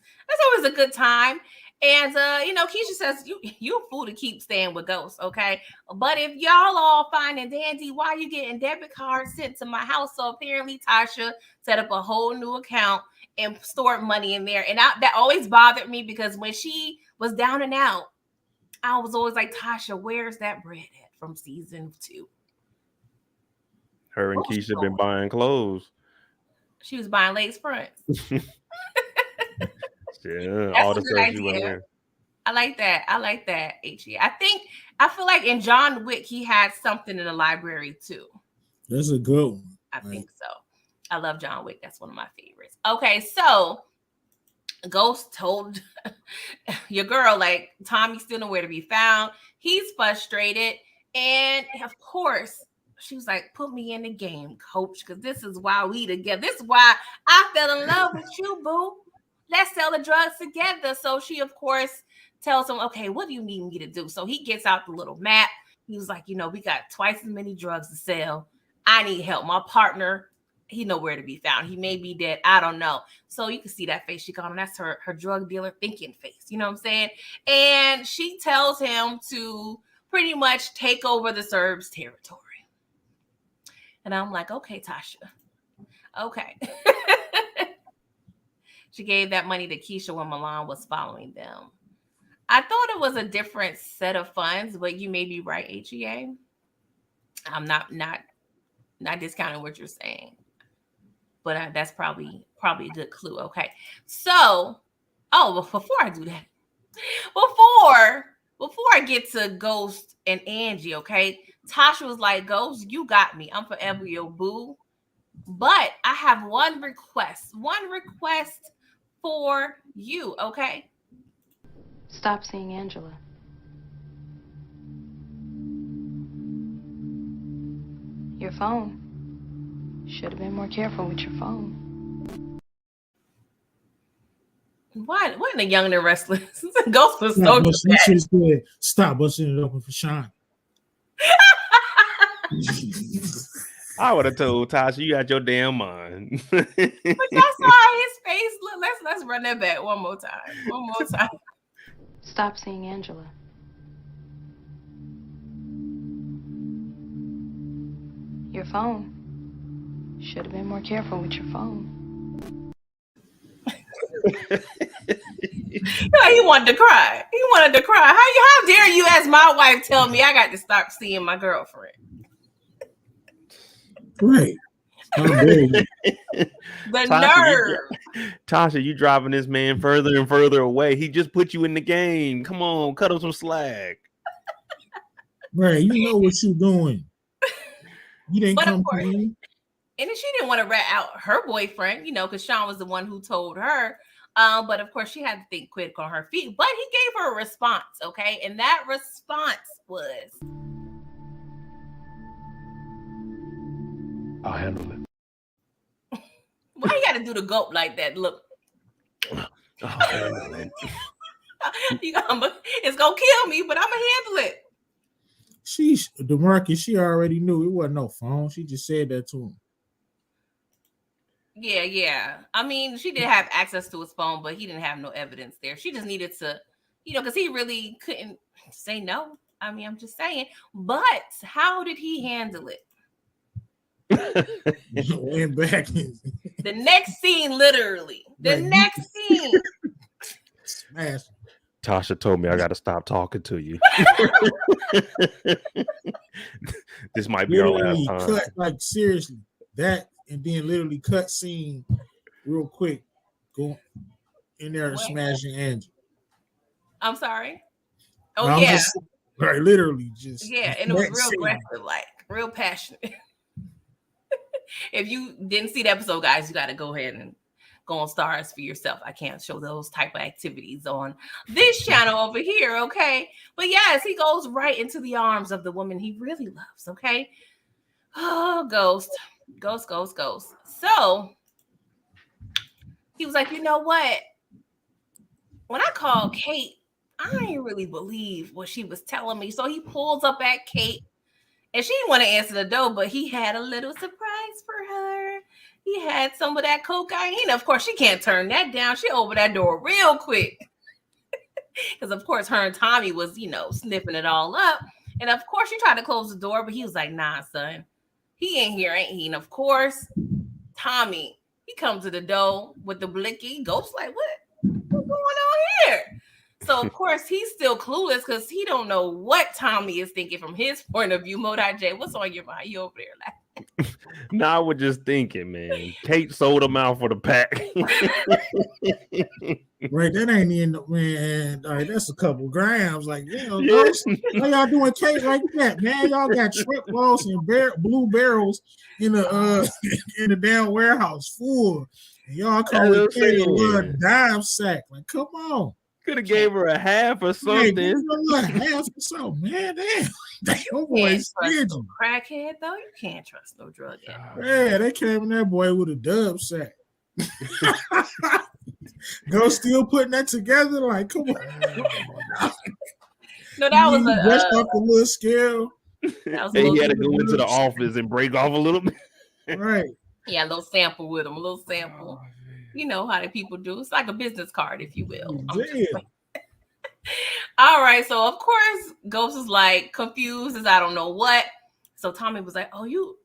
A: a good time. And Keisha says you a fool to keep staying with ghosts, okay? But if y'all all fine and dandy, why are you getting debit cards sent to my house? So apparently Tasha set up a whole new account and stored money in there. And that always bothered me because when she was down and out, I was always like, Tasha, where's that bread at from season 2?
B: Her and Keisha been buying clothes.
A: She was buying lace fronts.
B: Yeah, all the stuff she went wearing.
A: I like that. HE. I feel like in John Wick, he had something in the library too.
C: That's a good one.
A: I think so. I love John Wick. That's one of my favorites. Okay, so Ghost told your girl, like, Tommy's still nowhere to be found. He's frustrated. And of course, she was like, put me in the game, coach, because this is why we together. This is why I fell in love with you, boo. Let's sell the drugs together. So she, of course, tells him, okay, what do you need me to do? So he gets out the little map. He was like, we got twice as many drugs to sell. I need help. My partner, he nowhere to be found. He may be dead. I don't know. So you can see that face she got on. That's her drug dealer thinking face. You know what I'm saying? And she tells him to pretty much take over the Serbs' territory. And I'm like, okay, Tasha. Okay. She gave that money to Keisha when Milan was following them. I thought it was a different set of funds, but you may be right, HEA. I'm not discounting what you're saying, but that's probably a good clue. Okay, so before I do that, before before I get to Ghost and Angie, okay, Tasha was like, Ghost, you got me. I'm forever your boo. But I have one request for you, okay?
F: Stop seeing Angela. Your phone. Should have been more careful with your phone.
A: Why? What in the Young and the Restless? Ghost was so
C: Stop
A: dramatic.
C: Stop busting it open for Sean.
B: I would have told Tasha, you got your damn mind.
A: But y'all saw his face. Look, let's run that back one more time.
F: Stop seeing Angela. Your phone. Should have been more careful with your phone.
A: He wanted to cry. How dare you, as my wife, tell me I got to stop seeing my girlfriend?
C: Right. How dare you?
A: The nerve.
B: Tasha, you driving this man further and further away. He just put you in the game. Come on, cut him some slack.
C: Right. You know what you're doing. You didn't come to me.
A: And then she didn't want to rat out her boyfriend, because Sean was the one who told her. But of course, she had to think quick on her feet. But he gave her a response, okay? And that response was,
D: I'll handle it.
A: why you got to do the gulp like that? Look. It's going to kill me, but I'm going to handle it.
C: DeMarcus, she already knew it wasn't no phone. She just said that to him.
A: Yeah. I mean, she did have access to his phone, but he didn't have no evidence there. She just needed to, because he really couldn't say no. I mean, I'm just saying. But how did he handle it?
C: Went back.
A: The next scene, literally. Next scene.
C: Smash.
B: Tasha told me I got to stop talking to you. This might be
C: Literally
B: our last time.
C: Cut, like, seriously, that, and then literally cut scene real quick. Go in there and smashing Angie.
A: I'm sorry. Oh, yeah.
C: Right, literally just.
A: Yeah, and it was real aggressive, like real passionate. If you didn't see the episode, guys, you got to go ahead and go on Stars for yourself. I can't show those type of activities on this channel over here, okay? But yes, he goes right into the arms of the woman he really loves, okay? Oh, Ghost. So he was like, you know what? When I called Kate, I didn't really believe what she was telling me. So he pulls up at Kate, and she didn't want to answer the door, but he had a little surprise for her. He had some of that cocaine. Of course, she can't turn that down. She opened that door real quick. Because, of course, her and Tommy was, sniffing it all up. And, of course, she tried to close the door, but he was like, nah, son. He ain't here, ain't he? And, of course, Tommy, he comes to the door with the blicky. Ghost like, what's going on here? So, of course, he's still clueless because he don't know what Tommy is thinking from his point of view. Modai J, what's on your mind? You over there like?
B: I was just thinking, man. Kate sold him out for the pack.
C: Right, that ain't in the man. All right, that's a couple grams. Like, Ghost, how y'all doing cake like that, man? Y'all got shrimp rolls and blue barrels in the damn warehouse full. And y'all call it a little dime sack. Like, come on.
B: Could have gave her a half or something.
C: Hey, half or so, man. Damn, boy,
A: crackhead though. You can't trust no drug addict.
C: Yeah, they came in that boy with a dub sack. Go still putting that together, like, come on.
A: No, that was a
C: brushed off the little scale.
B: Hey, he had to go into the office and break off a little bit.
C: Right.
A: Yeah, a little sample with him, a little sample. You know how the people do. It's like a business card, if you will. All right. So, of course, Ghost is like confused as I don't know what. So Tommy was like, oh, you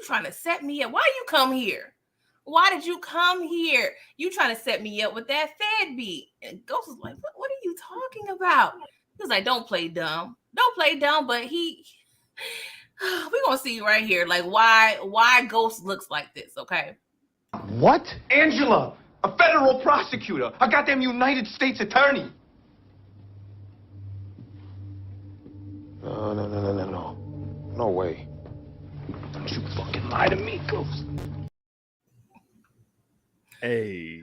A: trying to set me up? Why you come here? Why did you come here? You trying to set me up with that Fed beat? And Ghost was like, what are you talking about? He was like, don't play dumb. Don't play dumb. But we're going to see right here, like why Ghost looks like this, okay?
D: What? Angela, a federal prosecutor, a goddamn United States attorney. No. No way. Don't you fucking lie to me, Ghost.
B: Hey,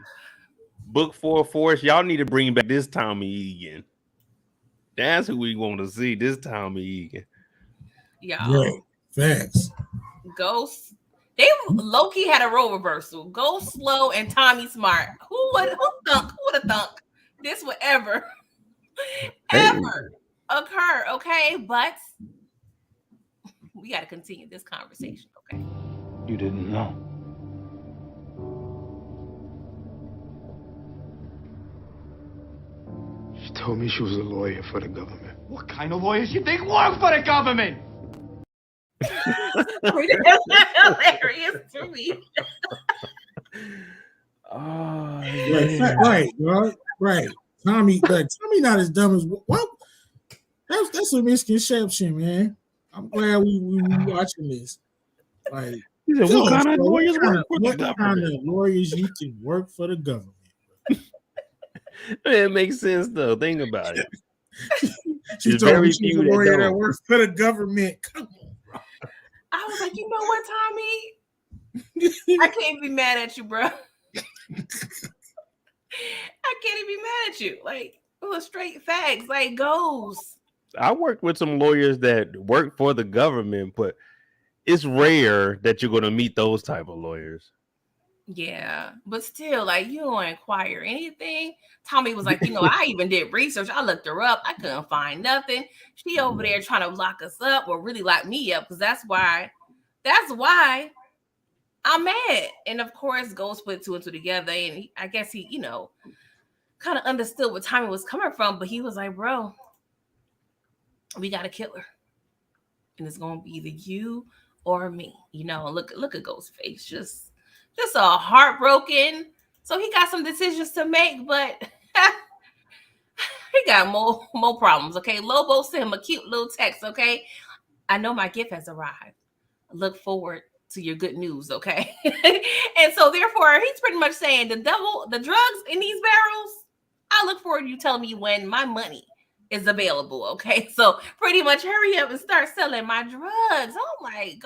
B: book 4 Force, y'all need to bring back this Tommy Egan. That's who we want to see, this Tommy Egan.
A: Y'all.
C: Right. Facts.
A: Ghost. They low-key had a role reversal. Ghost Slow and Tommy Smart. Who would have thunk this would ever occur? Okay, but we got to continue this conversation. Okay.
D: You didn't know. She told me she was a lawyer for the government.
G: What kind of lawyers you think work for the government?
A: Hilarious to me.
C: Right. Tommy not as dumb as what? That's a misconception, man. I'm glad we watching this. Like,
B: what kind of lawyers work for the government?
C: What kind of lawyers you think work for the government?
B: It makes sense though. Think about it.
C: She told me she's a lawyer that works for the government. Come on, bro.
A: I was like, you know what, Tommy? I can't be mad at you, bro. I can't even be mad at you. Like, it was straight facts. Like, goes.
B: I worked with some lawyers that work for the government, but it's rare that you're going to meet those type of lawyers.
A: Yeah, but still, like, you don't inquire anything. Tommy was like, I even did research. I looked her up. I couldn't find nothing. She over there trying to lock us up, or really lock me up, because that's why I'm mad. And of course, Ghost put 2 and 2 together, and I guess he, kind of understood where Tommy was coming from, but he was like, bro, we got to kill her. And it's going to be either you or me. Look at Ghost's face. Just all heartbroken. So he got some decisions to make, but he got more problems, okay? Lobo sent him a cute little text, okay? I know my gift has arrived. Look forward to your good news, okay? And so therefore, he's pretty much saying the drugs in these barrels, I look forward to you telling me when my money is available, okay? So pretty much hurry up and start selling my drugs. Oh my,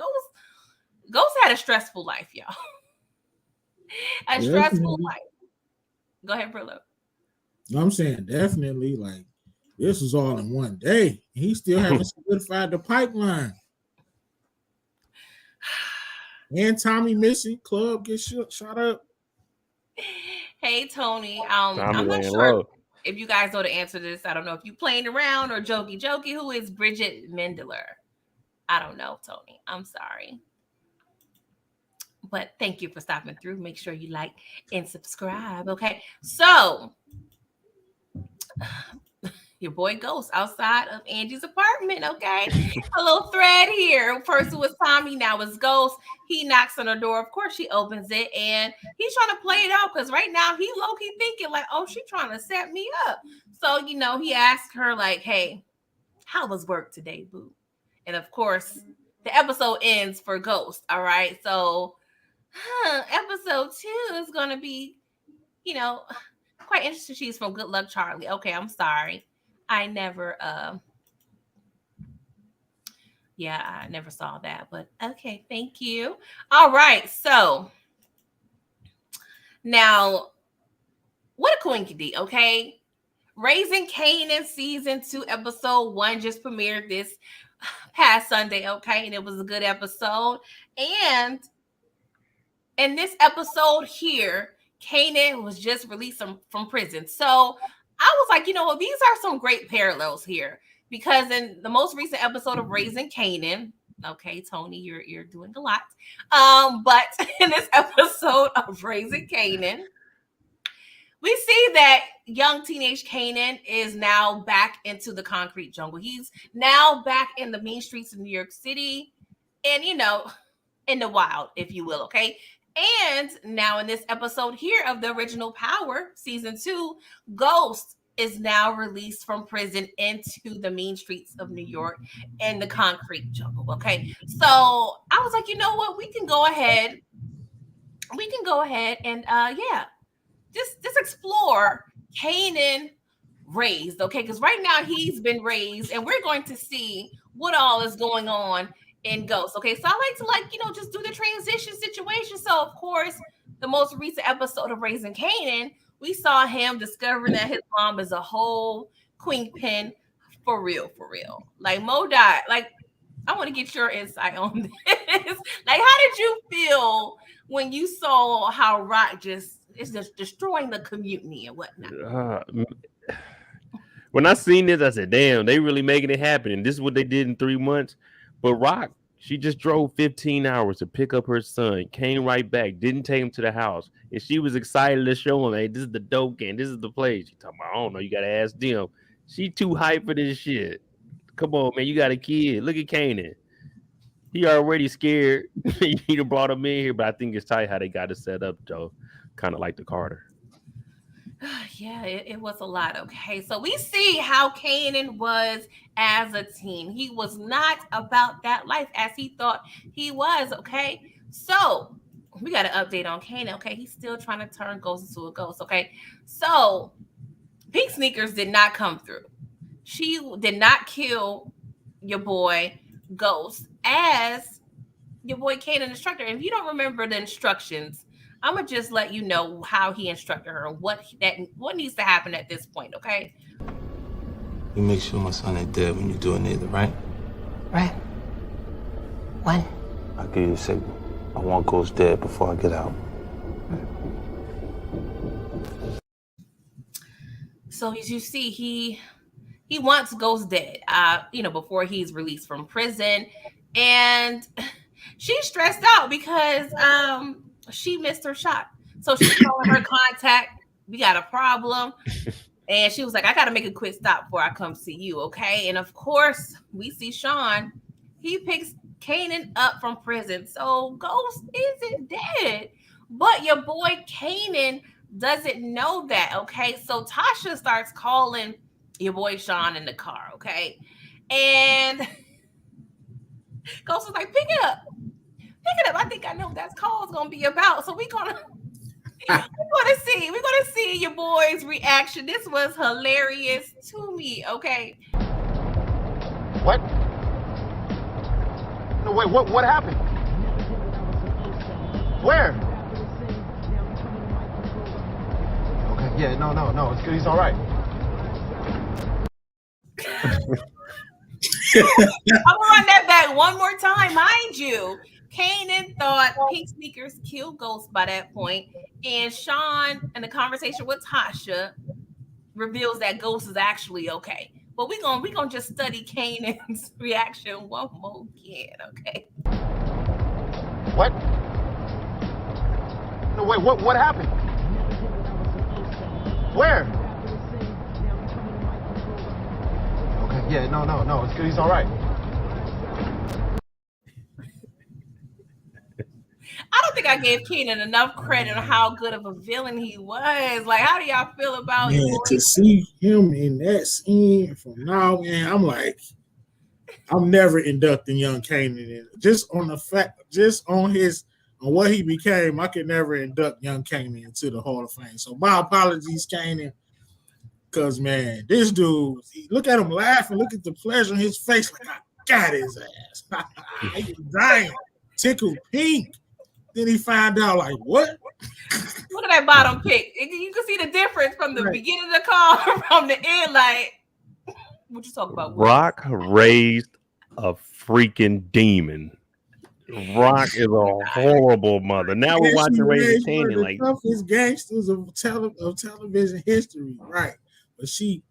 A: Ghost had a stressful life, y'all. Stressful life. Go ahead, Brillo.
C: I'm saying definitely, like, this is all in one day. He still haven't solidified the pipeline. And Tommy missing, club gets shot up.
A: Hey, Tony. I'm not sure if you guys know the answer to this. I don't know if you playing around or jokey. Who is Bridget Mendler? I don't know, Tony. I'm sorry. But thank you for stopping through. Make sure you like and subscribe. Okay. So your boy Ghost outside of Angie's apartment. Okay. A little thread here. First it was Tommy. Now it's Ghost. He knocks on her door. Of course, she opens it and he's trying to play it out because right now he low-key thinking like, oh, she's trying to set me up. So, he asked her like, hey, how was work today, boo? And of course, the episode ends for Ghost. All right. So episode 2 is going to be, quite interesting. She's from Good Luck Charlie. Okay, I'm sorry. I never, I never saw that, but okay, thank you. All right, so now, what a coinkydee, okay? Raising Kanan season 2, episode 1 just premiered this past Sunday, okay? And it was a good episode. And in this episode here, Kanan was just released from prison. So I was like, these are some great parallels here. Because in the most recent episode of Raising Kanan, okay, Tony, you're doing a lot. But in this episode of Raising Kanan, we see that young teenage Kanan is now back into the concrete jungle. He's now back in the mean streets of New York City and, in the wild, if you will, okay? And now in this episode here of the original Power, season 2, Ghost is now released from prison into the mean streets of New York and the concrete jungle, okay? So I was like, you know what? We can go ahead and, just explore Kanan raised, okay? Because right now he's been raised and we're going to see what all is going on in Ghost. Okay, so I like to just do the transition situation. So of course, the most recent episode of Raising Kanan, we saw him discovering that his mom is a whole queen pin for real. Like Mo died. Like, I want to get your insight on this. Like, how did you feel when you saw how Rock is just destroying the community and whatnot?
B: When I seen this, I said, damn, they really making it happen. And this is what they did in 3 months. But Rock, she just drove 15 hours to pick up her son, came right back, didn't take him to the house. And she was excited to show him, hey, this is the dope game. This is the place. She talking about, I don't know, you got to ask them. She too hyped for this shit. Come on, man, you got a kid. Look at Kanan. He already scared. You done brought him in here, but I think it's tight how they got it set up, Joe. Kind of like the Carter.
A: Yeah, it was a lot. Okay, so we see how Kanan was as a teen. He was not about that life as he thought he was. Okay, so we got an update on Kanan. Okay, he's still trying to turn Ghost into a ghost. Okay, so Pink Sneakers did not come through. She did not kill your boy Ghost as your boy Kanan instructor. And if you don't remember the instructions, I'm gonna just let you know how he instructed her and what needs to happen at this point, okay?
H: You make sure my son ain't dead when you do it neither, right?
I: Right. When?
H: I'll give you a signal. I want Ghost dead before I get out.
A: So as you see, he wants Ghost dead, before he's released from prison. And she's stressed out because she missed her shot. So she's calling her contact. We got a problem. And she was like, I got to make a quick stop before I come see you. Okay. And of course, we see Sean. He picks Kanan up from prison. So Ghost isn't dead. But your boy Kanan doesn't know that. Okay. So Tasha starts calling your boy Sean in the car. Okay. And Ghost was like, pick it up. I think I know what that call is gonna be about. So we're gonna see your boy's reaction. This was hilarious to me. Okay.
G: What? No, wait, what happened? Where? Okay, yeah, no, it's good, he's all right.
A: I'm gonna run that back one more time, mind you. Kanan thought Pink Sneakers killed Ghost by that point, and Sean, in the conversation with Tasha, reveals that Ghost is actually okay. But we're gonna just study Kanan's reaction one more again, okay?
G: What? No, wait, what happened? Where? Okay, yeah, no, it's good, he's all right.
A: I don't think I gave Kanan enough credit on how good of a villain he was. Like, how do y'all feel about
C: Man, to see him in that scene from now on, I'm like, I'm never inducting young Kanan in. Just on what he became, I could never induct young Kanan into the Hall of Fame. So my apologies, Kanan. Because, man, this dude, look at him laughing. Look at the pleasure in his face. Like, I got his ass. He was dying. Tickled pink. Then he found out, like, what?
A: Look at that bottom pic. You can see the difference from the beginning of the call from the end. Like, what you talking about?
B: Rock raised a freaking demon. Rock is a horrible mother. Now we're watching Raising Kanan.
C: Like, the toughest gangsters of television history, right? But she,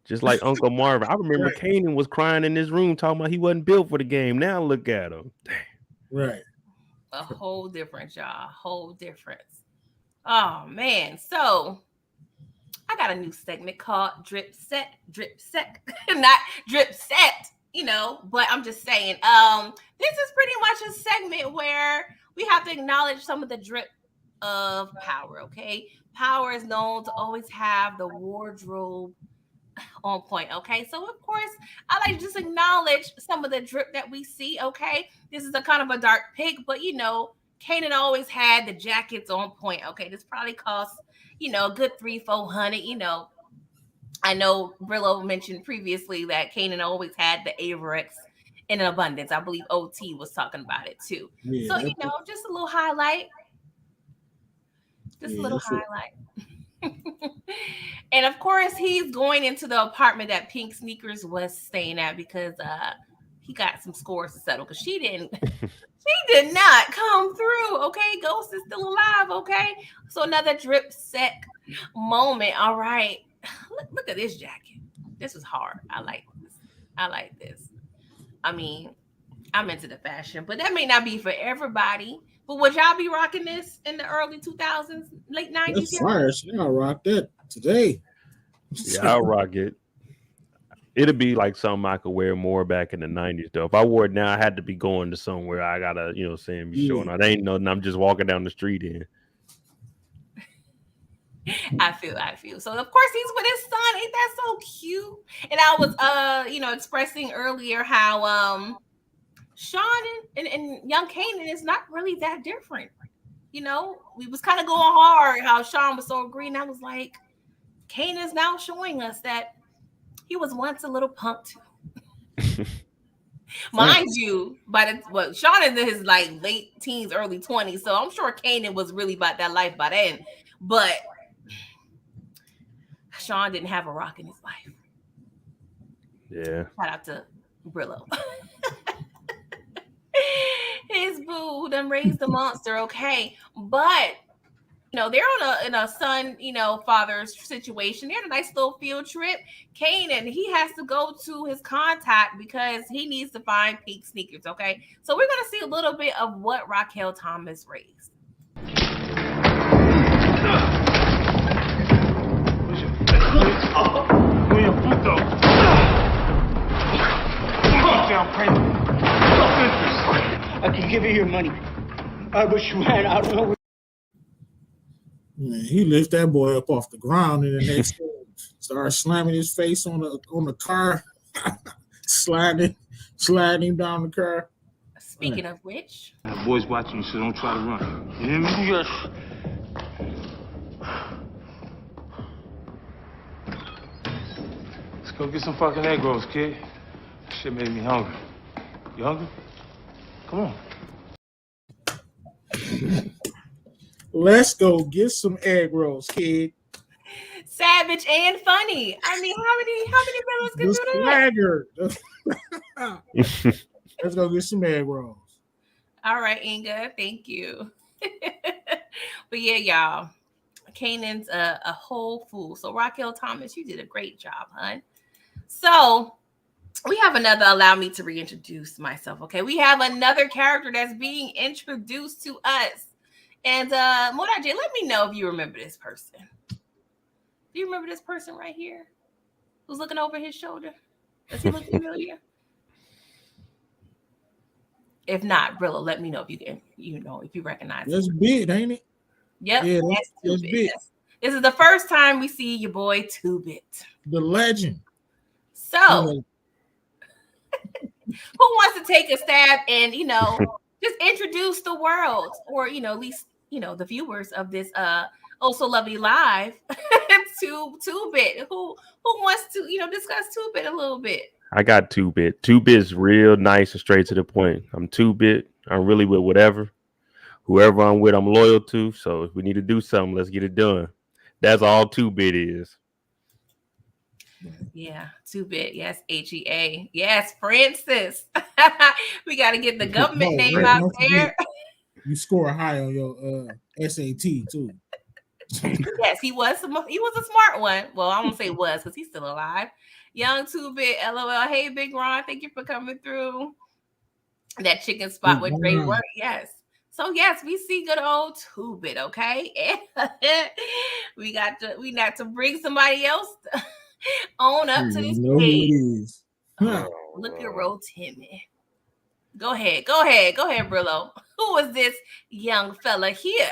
B: just like Uncle Marvin. I remember Kanan was crying in this room talking about he wasn't built for the game. Now look at him.
C: Right.
A: A whole difference, y'all. Whole difference. Oh man. So I got a new segment called Drip Set. Not Drip Set, but I'm just saying, this is pretty much a segment where we have to acknowledge some of the drip of Power. Okay. Power is known to always have the wardrobe on point. Okay, so of course I like to just acknowledge some of the drip that we see. Okay, this is a kind of a dark pick, but Kanan always had the jackets on point. Okay, this probably costs a good $300-400. I know Brillo mentioned previously that Kanan always had the Averex in abundance. I believe OT was talking about it too.
C: Yeah,
A: So, just a little highlight. Just a little
C: that's it.
A: highlight. And of course, he's going into the apartment that Pink Sneakers was staying at because he got some scores to settle because she did not come through. Okay, Ghost is still alive. Okay, so another drip sec moment. All right, look at this jacket. This is hard. I like this. I mean, I'm into the fashion, but that may not be for everybody. But would y'all be rocking this in the early 2000s, late 90s?
C: That's fire. I'll rock that today.
B: Yeah, I'll rock it. It'd be like something I could wear more back in the 90s, though. If I wore it now, I had to be going to somewhere. I gotta, be showing out. Ain't nothing. I'm just walking down the street in.
A: I feel. So of course he's with his son. Ain't that so cute? And I was expressing earlier how Sean and young Kanan is not really that different. We was kind of going hard how Sean was so green. I was like, Kanan is now showing us that he was once a little punk too. Mind you, Sean is in his like late teens, early 20s, so I'm sure Kanan was really about that life by then. But Sean didn't have a rock in his life.
B: Yeah.
A: Shout out to Brillo. His boo done raised the monster, okay. But they're in a son, father's situation. They're in a nice little field trip. Kanan, he has to go to his contact because he needs to find Pink Sneakers, okay? So we're gonna see a little bit of what Raquel Thomas raised.
J: I can give you your money. I wish you had. I don't know.
C: Man, he lift that boy up off the ground, and the next thing started slamming his face on the car, sliding him down the car.
A: Speaking of which,
H: the boy's watching you, so don't try to run. You hear me? Yes. Let's go get some fucking egg rolls, kid. Shit made me hungry. You hungry? Come on.
C: Let's go get some egg rolls, kid.
A: Savage and funny. I mean, how many brothers can do
C: that? Let's go get some egg rolls.
A: All right, Inga, thank you. But yeah, y'all, Kanan's a whole fool. So Raquel Thomas, you did a great job, hun. So we have another. Allow me to reintroduce myself. Okay, we have another character that's being introduced to us. And Modaje, let me know if you remember this person. Do you remember this person right here? Who's looking over his shoulder? Does he look familiar? If not, Brillo, let me know if you can, if you recognize
C: That's big, ain't it?
A: Yep,
C: yeah,
A: that's big. This is the first time we see your boy 2-Bit.
C: The legend.
A: So who wants to take a stab and just introduce the world, or at least the viewers of this Also Lovely Live to 2-Bit. Who wants to discuss 2-Bit a little bit?
B: I got 2-Bit. 2-Bit's real nice and straight to the point. I'm 2-Bit. I'm really with whoever I'm with, I'm loyal to. So if we need to do something, let's get it done. That's all 2-Bit is.
A: Yeah, 2-Bit. Yes, HEA. Yes, Francis. We got to get the government name out there.
C: You score high on your SAT too.
A: Yes, he was a smart one. Well, I won't say was because he's still alive. Young 2-Bit, LOL. Hey, Big Ron, thank you for coming through. That chicken spot with Dre Work. Yes. So yes, we see good old 2-Bit. Okay, we got to bring somebody else on up to this page. Look at Ro Timmy. Go ahead, Brillo. Who is this young fella here?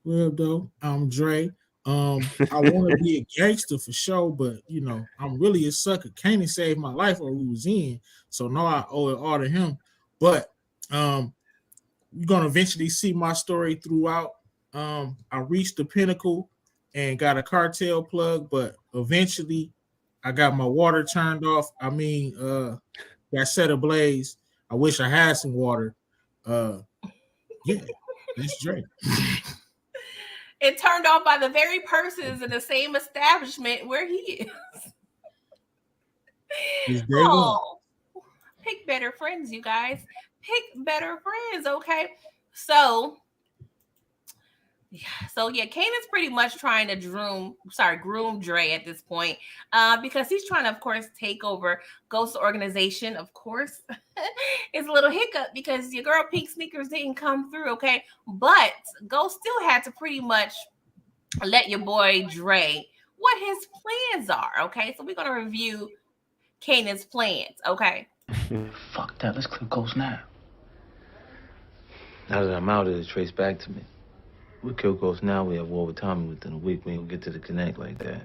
C: Well, though, I'm Dre. I want to be a gangster for sure, but I'm really a sucker. Kanan saved my life while we was in, so now I owe it all to him. But you're gonna eventually see my story throughout. I reached the pinnacle and got a cartel plug, but eventually I got my water turned off. I mean, got set ablaze. I wish I had some water. Yeah, that's Drake.
A: It turned off by the very persons in the same establishment where he is.
C: It's day one.
A: Oh, pick better friends, you guys. Pick better friends, okay? So yeah, Kanan's pretty much trying to groom Dre at this point, because he's trying to, of course, take over Ghost organization. Of course, it's a little hiccup because your girl Pink Sneakers didn't come through, okay? But Ghost still had to pretty much let your boy Dre what his plans are, okay? So we're gonna review Kanan's plans, okay?
J: Fuck that. Let's clip Ghost now.
D: Now that I'm out, it'll trace back to me. We kill Ghost now, we have war with Tommy within a week. We ain't gonna get to the connect like that.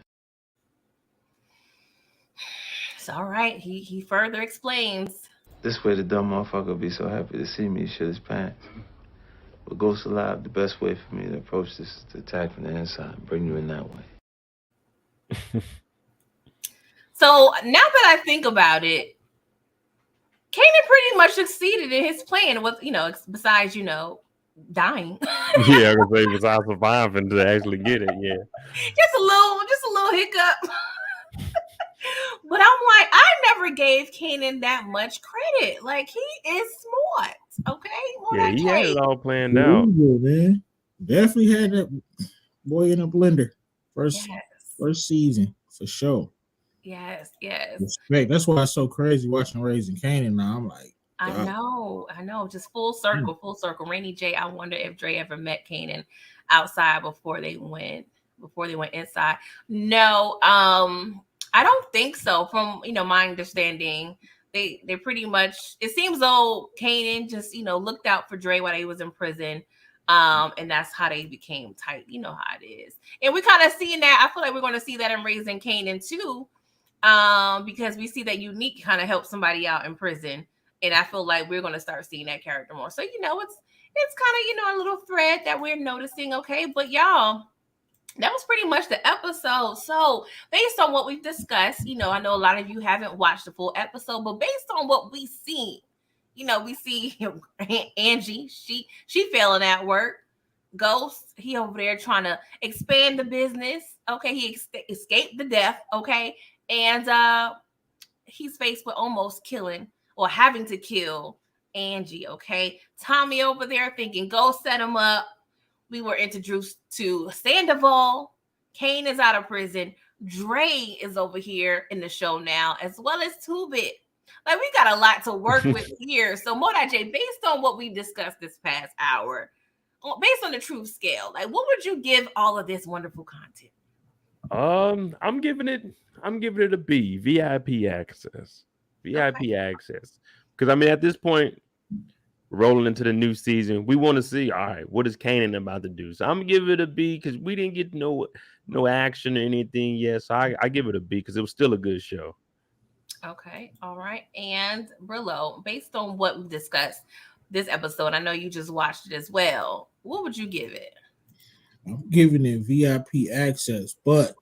A: It's all right. He further explains.
D: This way the dumb motherfucker will be so happy to see me shit his pants. With Ghost alive, the best way for me to approach this is to attack from the inside and bring you in that way.
A: So now that I think about it, Kanan pretty much succeeded in his plan with, besides, dying.
B: Yeah, I was say besides surviving to actually get it. Yeah,
A: just a little hiccup. But I'm like, I never gave Kanan that much credit. Like, he is smart. Okay,
B: yeah, he had it all planned out.
C: Man, definitely had that boy in a blender. First season for sure.
A: Yes.
C: Respect. That's why it's so crazy watching Raising Kanan now. I'm like, God.
A: I know. Just full circle. Rainy J, I wonder if Dre ever met Kanan outside before they went inside. No, I don't think so. From my understanding, they pretty much, it seems though Kanan just looked out for Dre while he was in prison. And that's how they became tight. You know how it is. And we kind of seeing that. I feel like we're going to see that in Raising Kanan too. Because we see that Unique kind of helped somebody out in prison. And I feel like we're going to start seeing that character more. So, it's kind of, a little thread that we're noticing. Okay. But y'all, that was pretty much the episode. So based on what we've discussed, I know a lot of you haven't watched the full episode, but based on what we see, we see Angie, she failing at work. Ghost, he over there trying to expand the business. Okay. He escaped the death. Okay. And he's faced with almost killing or having to kill Angie. Okay. Tommy over there thinking Ghost set him up. We were introduced to Sandoval. Kane is out of prison. Dre is over here in the show now, as well as Two-Bit. Like, we got a lot to work with here. So, Moda J, based on what we discussed this past hour, based on the truth scale, like, what would you give all of this wonderful content?
B: I'm giving it a B. VIP access. Access. Because at this point, rolling into the new season, we want to see, all right, what is Kanan about to do? So I'm gonna give it a B because we didn't get no action or anything yet. So I give it a B because it was still a good show.
A: Okay, all right. And Brillo, based on what we discussed this episode, I know you just watched it as well. What would you give it?
C: I'm giving it VIP access, but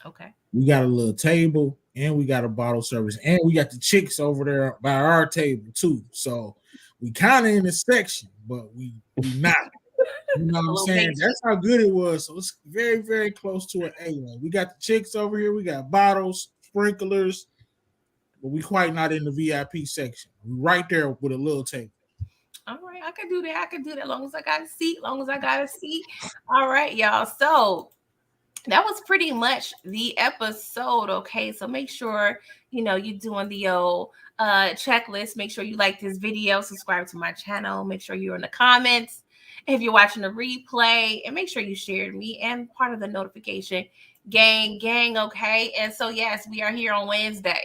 A: okay,
C: we got a little table and we got a bottle service and we got the chicks over there by our table too. So we kind of in a section, but we not. You know what I'm saying? That's how good it was. So it's very, very close to an A. We got the chicks over here. We got bottles, sprinklers, but we quite not in the VIP section. We right there with a little table.
A: All right, I can do that. As long as I got a seat. All right, y'all. So that was pretty much the episode. Okay, so make sure you're doing the old checklist. Make sure you like this video, subscribe to my channel, make sure you're in the comments if you're watching the replay, and make sure you shared me and part of the notification gang. Okay, and so yes, we are here on Wednesday.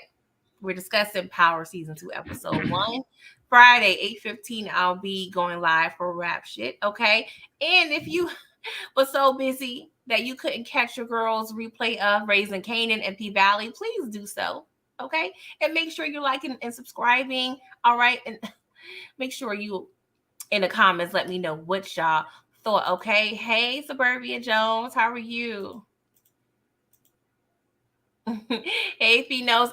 A: We're discussing Power Season 2 Episode 1. Friday 8:15 I'll be going live for Rap Shit. Okay, and if you was so busy that you couldn't catch your girls' replay of Raising Kanan and P Valley, please do so. Okay, and make sure you're liking and subscribing. All right, and make sure you in the comments let me know what y'all thought. Okay. Hey, Suburbia Jones, how are you? Hey, Finos.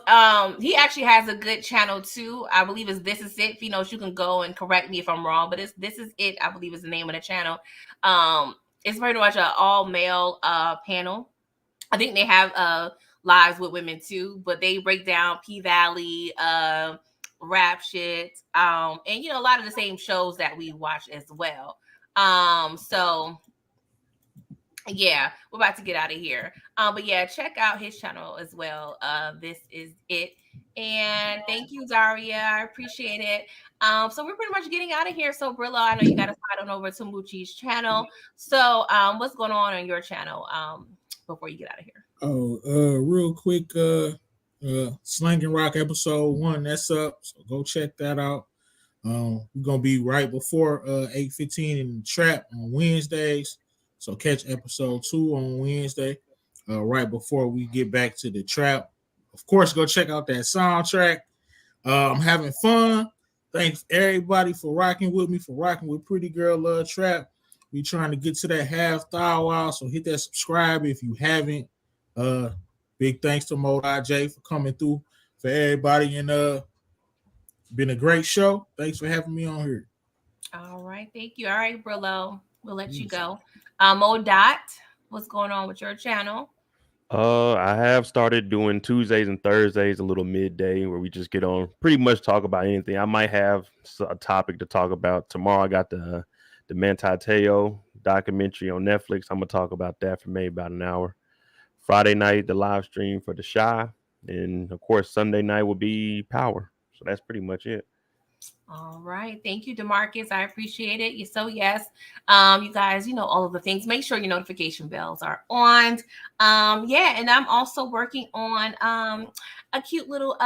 A: He actually has a good channel too. I believe it's This Is It. Finos, you can go and correct me if I'm wrong, but it's This Is It, I believe is the name of the channel. It's pretty much an all male panel. I think they have lives with women too, but they break down P Valley, rap shit, and a lot of the same shows that we watch as well. So yeah, we're about to get out of here. But yeah, check out his channel as well. This Is It. And thank you, Daria. I appreciate it. So we're pretty much getting out of here. So Brillo, I know you got to slide on over to Moochie's channel. So what's going on your channel before you get out of here?
C: Oh, real quick, Slang and Rock episode 1, that's up. So go check that out. We're gonna be right before 8:15 in the trap on Wednesdays. So catch episode 2 on Wednesday, right before we get back to the trap. Of course, go check out that soundtrack. I'm having fun. Thanks everybody for rocking with me, for rocking with Pretty Girl Love Trap. We trying to get to that half hour, so hit that subscribe if you haven't. Big thanks to Mo J for coming through for everybody, and been a great show. Thanks for having me on here.
A: All right, thank you. All right, Brillo, we'll let you go. Mo Dot, what's going on with your channel?
B: I have started doing Tuesdays and Thursdays, a little midday, where we just get on, pretty much talk about anything. I might have a topic to talk about tomorrow. I got the Manti Te'o documentary on Netflix. I'm gonna talk about that for maybe about an hour. Friday night, the live stream for The Shy, and of course Sunday night will be Power. So that's pretty much it.
A: All right. Thank you, DeMarcus. I appreciate it. So yes, you guys, all of the things. Make sure your notification bells are on. Yeah, and I'm also working on a cute little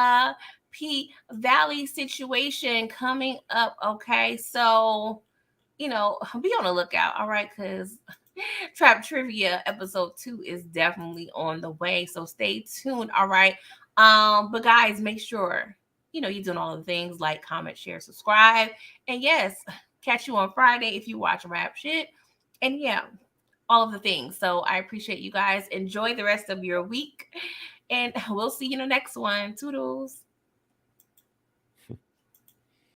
A: P Valley situation coming up. Okay. So, be on the lookout. All right, because Trap Trivia episode 2 is definitely on the way. So stay tuned. All right. But guys, make sure you're doing all the things like, comment, share, subscribe. And yes, catch you on Friday if you watch rap shit. And yeah, all of the things. So I appreciate you guys. Enjoy the rest of your week. And we'll see you in the next one. Toodles.